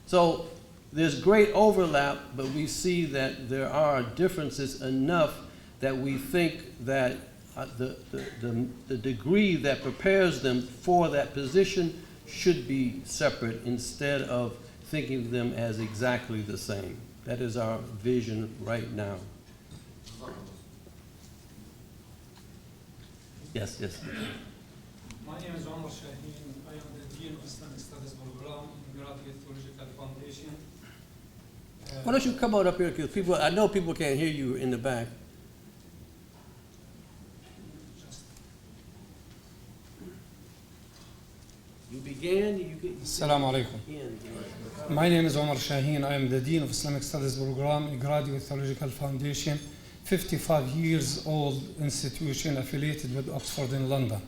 So there's great overlap, but we see that there are differences enough that we think that the degree that prepares them for that position should be separate instead of thinking of them as exactly the same. That is our vision right now. Yes, yes. My name is Omar. I am the Dean of Islamic Studies Program in Graduate Theological Foundation. Why don't you come on up here, because I know people can't hear you in the back. You began, you get... Assalamu alaikum. My name is Omar Shaheen. I am the Dean of Islamic Studies Program in Graduate Theological Foundation, 55 years old institution affiliated with Oxford in London.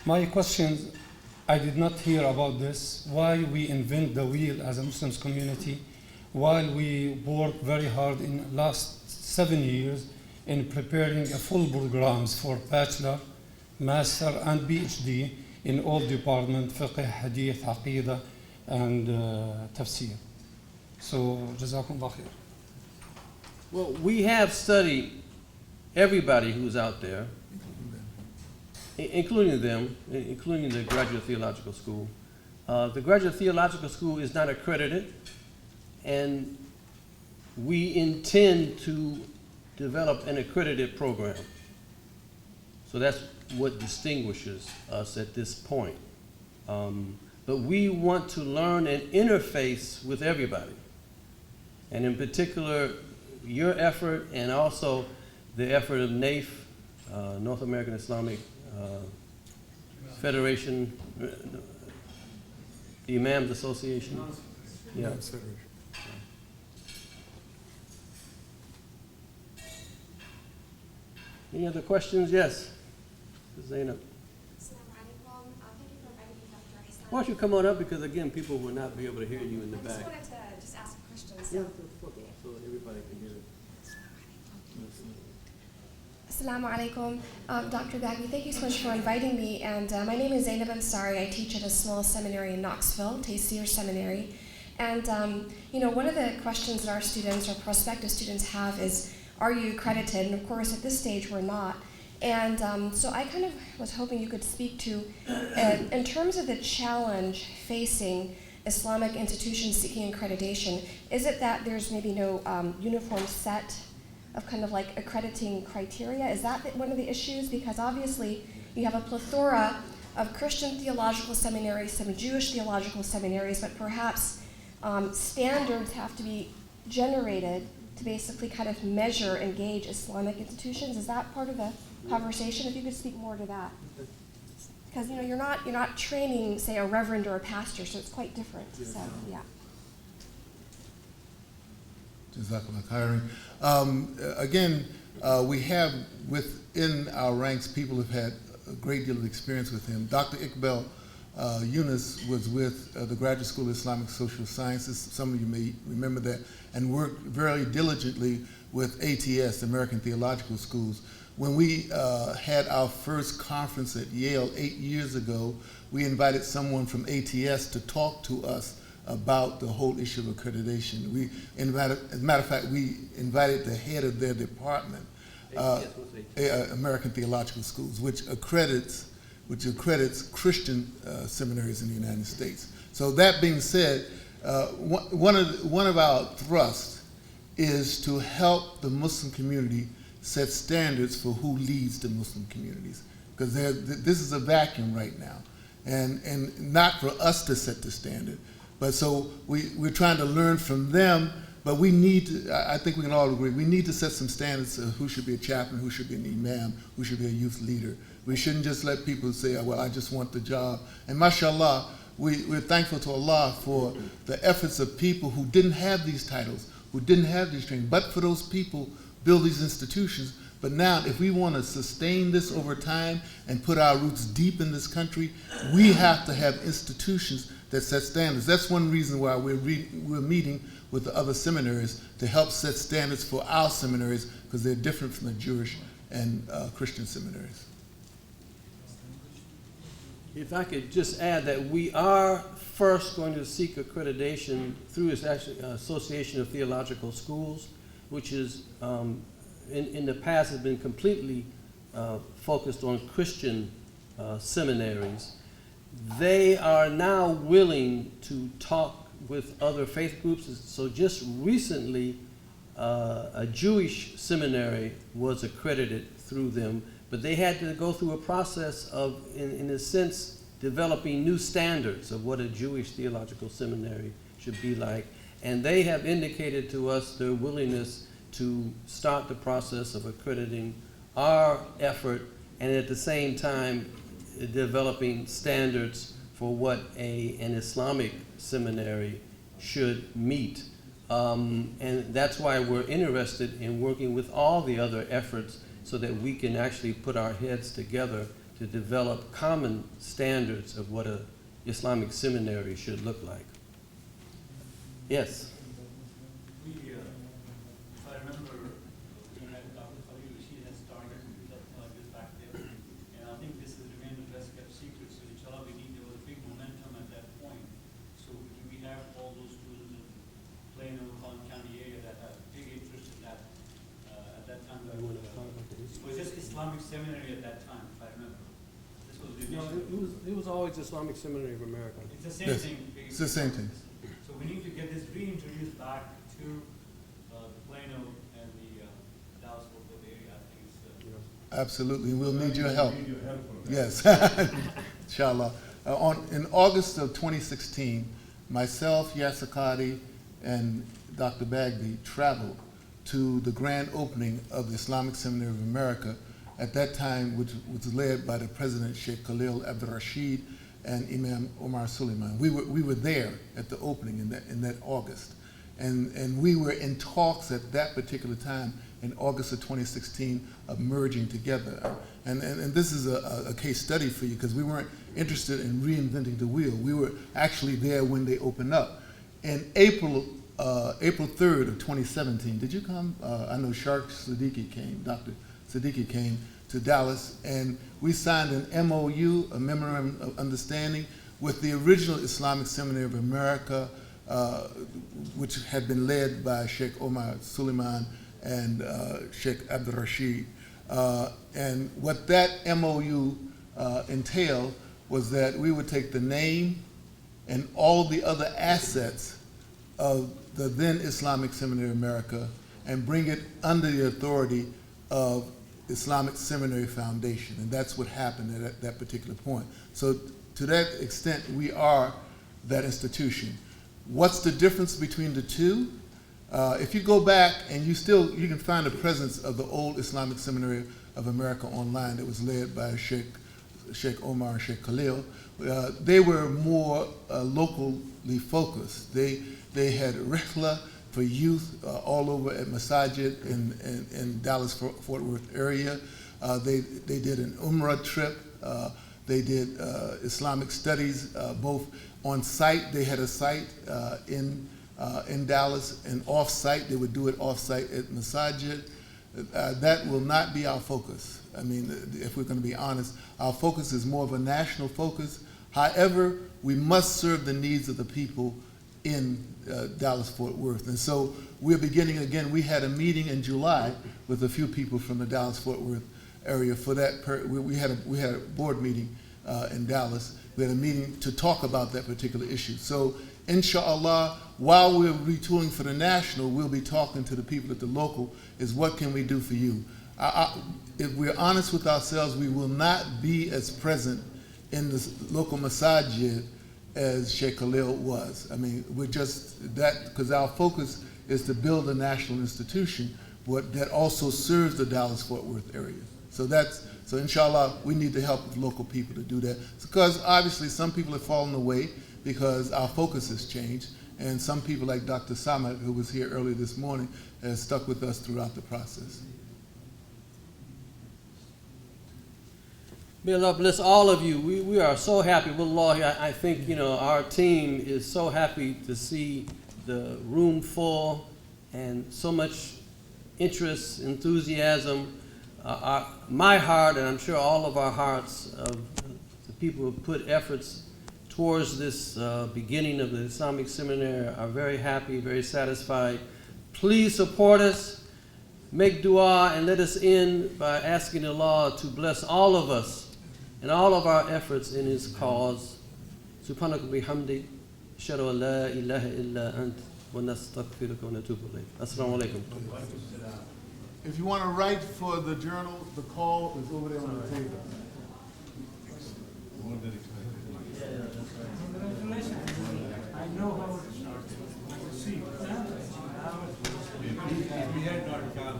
My question, I did not hear about this, why we invent the wheel as a Muslim community, while we work very hard in the last 7 years in preparing a full programs for bachelor, master, and PhD in all departments, fiqh, hadith, aqidah, and tafsir. So, jazakum Allah khair. Well, we have studied everybody who's out there, including them, including the Graduate Theological School. The Graduate Theological School is not accredited, and we intend to develop an accredited program. So that's what distinguishes us at this point. But we want to learn and interface with everybody. And in particular, your effort and also the effort of NAIF, North American Islamic Federation, the Imams Association. Yeah. Any other questions? Yes. Zainab. Why don't you come on up, because again, people will not be able to hear you in the back. I just wanted to just ask a question. Yeah, so everybody can hear it. Assalamu alaikum. Dr. Bagby, thank you so much for inviting me. And my name is Zainab. I teach at a small seminary in Knoxville, Yasir Seminary. And one of the questions that our students or prospective students have is, are you accredited? And of course, at this stage, we're not. And so I kind of was hoping you could speak to, in terms of the challenge facing Islamic institutions seeking accreditation, is it that there's maybe no uniform set kind of like accrediting criteria? Is that one of the issues? Because obviously you have a plethora of Christian theological seminaries, some Jewish theological seminaries, but perhaps standards have to be generated to basically kind of measure and gauge Islamic institutions. Is that part of the conversation? If you could speak more to that. Because you're not training, say, a reverend or a pastor, so it's quite different. So yeah. Jazakallah khairan. Again, we have within our ranks people who've had a great deal of experience with him. Dr. Iqbal Yunus was with the Graduate School of Islamic Social Sciences, some of you may remember that, and worked very diligently with ATS, American Theological Schools. When we had our first conference at Yale 8 years ago, we invited someone from ATS to talk to us about the whole issue of accreditation. We invited, as a matter of fact, we invited the head of their department, American Theological Schools, which accredits Christian seminaries in the United States. So that being said, one of our thrusts is to help the Muslim community set standards for who leads the Muslim communities, because this is a vacuum right now, and not for us to set the standard, but so we're trying to learn from them. But we need to, I think we can all agree, we need to set some standards of who should be a chaplain, who should be an imam, who should be a youth leader. We shouldn't just let people say, oh, well, I just want the job. And mashallah, we're thankful to Allah for the efforts of people who didn't have these titles, who didn't have these trainings, but for those people build these institutions. But now, if we want to sustain this over time and put our roots deep in this country, we have to have institutions that set standards. That's one reason why we're meeting with the other seminaries to help set standards for our seminaries, because they're different from the Jewish and Christian seminaries. If I could just add that we are first going to seek accreditation through this Association of Theological Schools, which is in the past has been completely focused on Christian seminaries. They are now willing to talk with other faith groups. So just recently, a Jewish seminary was accredited through them, but they had to go through a process of, in a sense, developing new standards of what a Jewish theological seminary should be like. And they have indicated to us their willingness to start the process of accrediting our effort, and at the same time developing standards for what an Islamic seminary should meet. And that's why we're interested in working with all the other efforts so that we can actually put our heads together to develop common standards of what an Islamic seminary should look like. Yes? If I remember, Dr. Qadhi, she has started something like this back there, and I think this has remained the best kept secret, so inshallah there was a big momentum at that point. So do we have all those students in Plano, Collin County area that have big interest in that at that time? It was just Islamic Seminary at that time, if I remember. This was the initial. It was always Islamic Seminary of America. It's the same thing. It's the same thing. So we need to get this reintroduced back to the Plano and the Dallas-Fort Worth area. I think it's Absolutely, we'll need your help. We need your help for that. Yes, inshallah. In August of 2016, myself, Yasir Qadhi, and Dr. Bagby traveled to the grand opening of the Islamic Seminary of America, at that time which was led by the President Sheikh Khalil Abdul Rashid and Imam Omar Suleiman. We were there at the opening in that August. And we were in talks at that particular time in August of 2016 of merging together. And this is a case study for you, because we weren't interested in reinventing the wheel. We were actually there when they opened up. In April 3rd of 2017, did you come? I know Shark Siddiqui came, Dr. Siddiqui came to Dallas, and we signed an MOU, a Memorandum of Understanding, with the original Islamic Seminary of America, which had been led by Sheikh Omar Suleiman and Sheikh Abdul Rashid. And what that MOU entailed was that we would take the name and all the other assets of the then Islamic Seminary of America, and bring it under the authority of Islamic Seminary Foundation. And that's what happened at that particular point. So to that extent, we are that institution. What's the difference between the two? If you go back and you can find the presence of the old Islamic Seminary of America online that was led by Sheikh Omar and Sheikh Khalil. They were more locally focused. They had rihla for youth all over at Masajid in Dallas-Fort Worth area. They did an Umrah trip. They did Islamic studies both on site. They had a site in Dallas, and off-site. They would do it off-site at Masajid. That will not be our focus. I mean, if we're going to be honest, our focus is more of a national focus. However, we must serve the needs of the people in Dallas-Fort Worth. And so we're beginning again. We had a meeting in July with a few people from the Dallas-Fort Worth area for that. We had a board meeting in Dallas. We had a meeting to talk about that particular issue. So inshallah, while we're retooling for the national, we'll be talking to the people at the local is what can we do for you? If we're honest with ourselves, we will not be as present in the local masajid as Sheikh Khalil was. I mean, we're just that, because our focus is to build a national institution that also serves the Dallas-Fort Worth area. So inshallah, we need the help of local people to do that. Because obviously some people have fallen away because our focus has changed. And some people like Dr. Samad, who was here earlier this morning, has stuck with us throughout the process. May Allah bless all of you. We are so happy. Wallahi, I think, our team is so happy to see the room full and so much interest, enthusiasm. My heart, and I'm sure all of our hearts of the people who put efforts towards this beginning of the Islamic Seminary are very happy, very satisfied. Please support us, make dua, and let us end by asking Allah to bless all of us and all of our efforts in His cause. Subhanaka bihamdik, ashhadu an la ilaha illa ant, wa nastaghfiruka wa natubu ilayk. Assalamu alaikum. If you want to write for the journal, the call is over there on the table. I know how it starts. See, we had not done.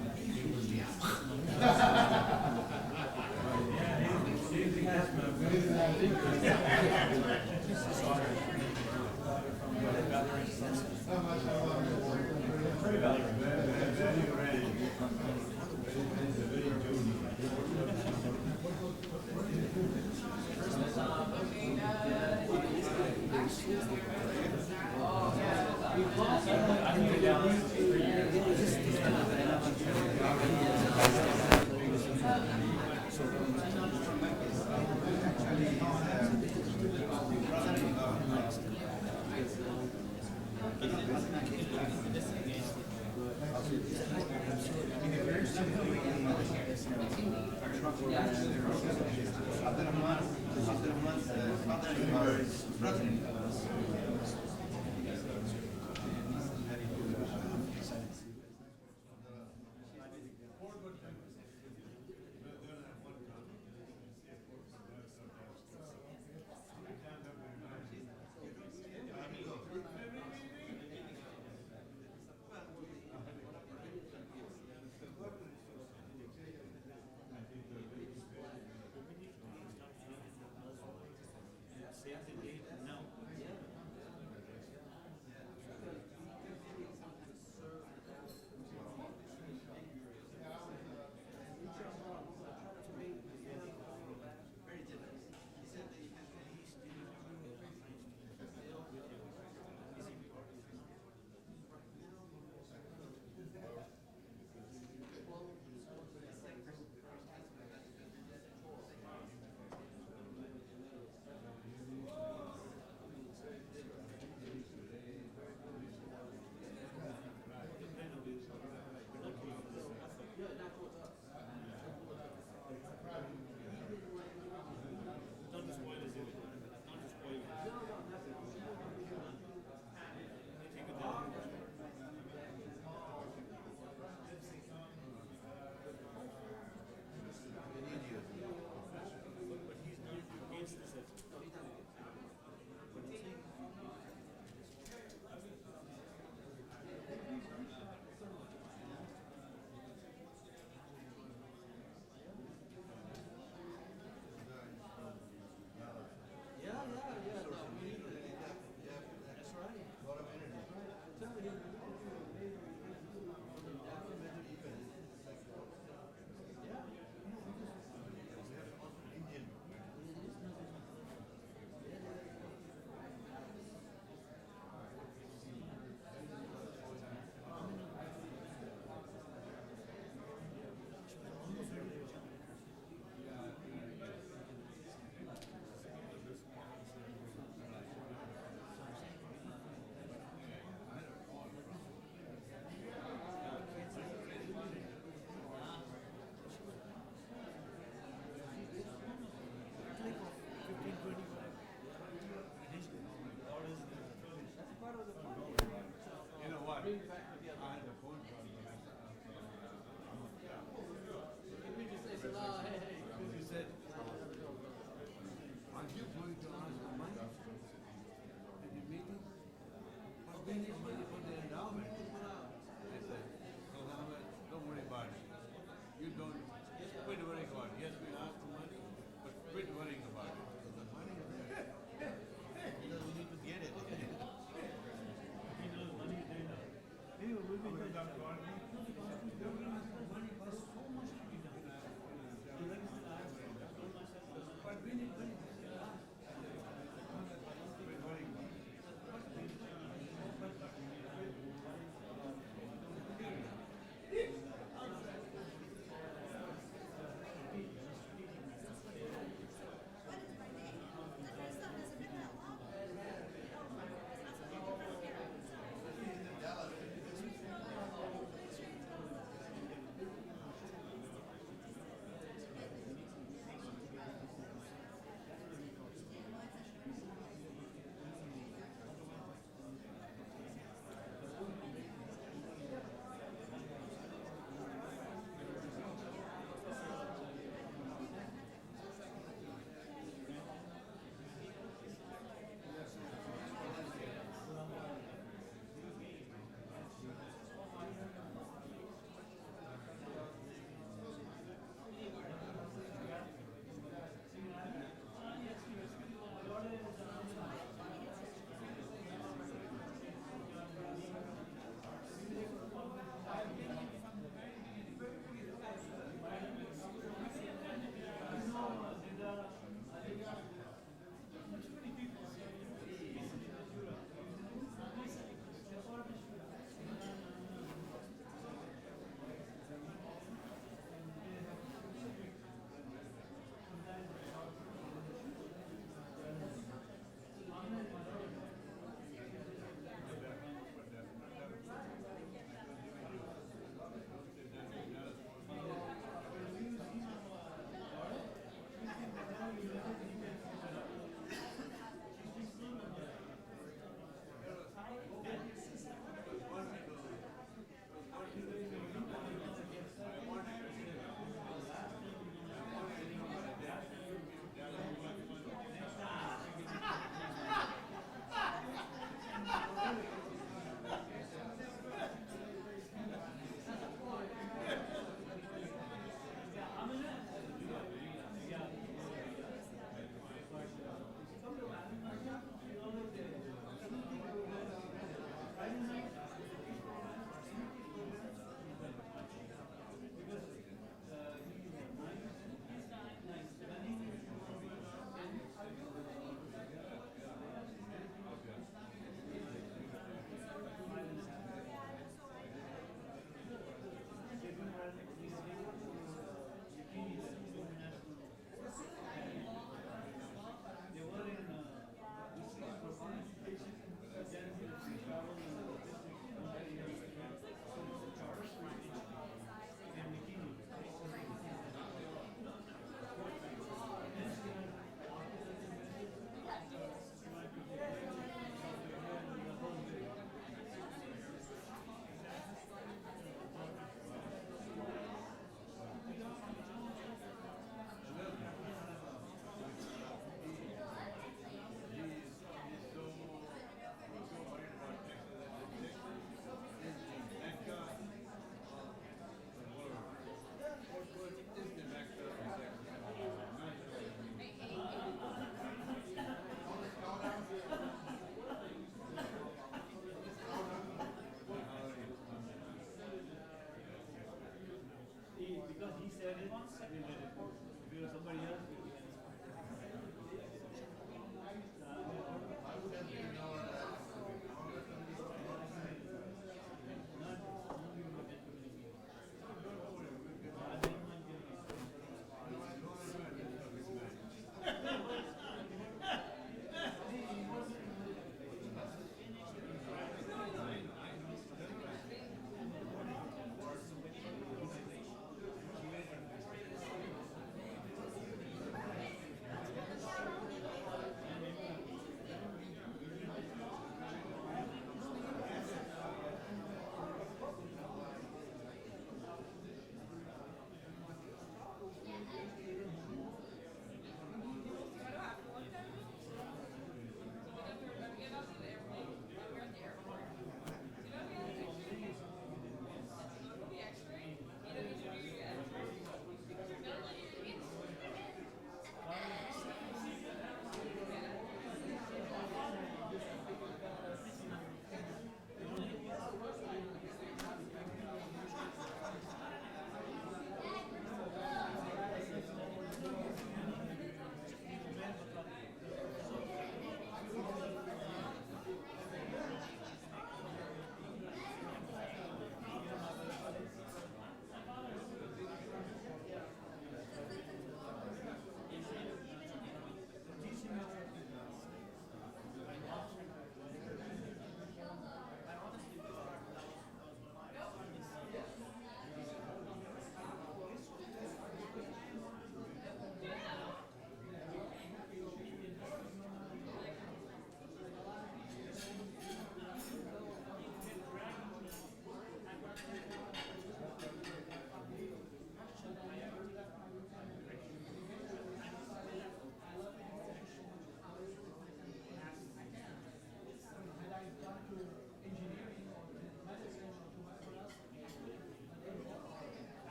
bring back together. I had a phone call. If we just say salam, hey, hey. You said, aren't you going to ask for money at the meeting? But we need money for the endowment. I said, endowment, don't worry about it. You don't, just quit worrying about it. Yes, we ask for money, but quit worrying about it. So the money is there. He doesn't need to get it. He knows money is there now. Anyway, we'll be in touch. Money costs so much to be done. But we need money. Quit worrying about it. Because he said it, we'll let it go. If it was somebody else, we can.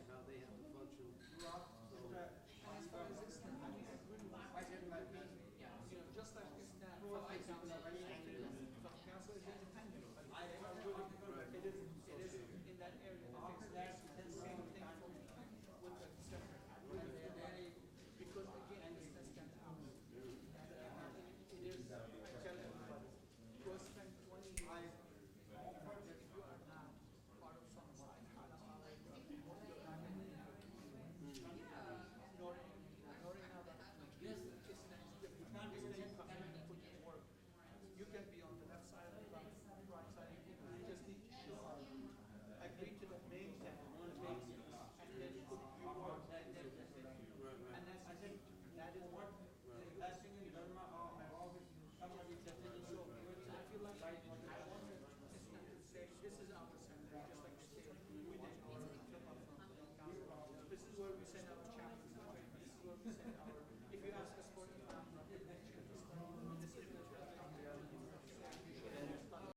how they have to function throughout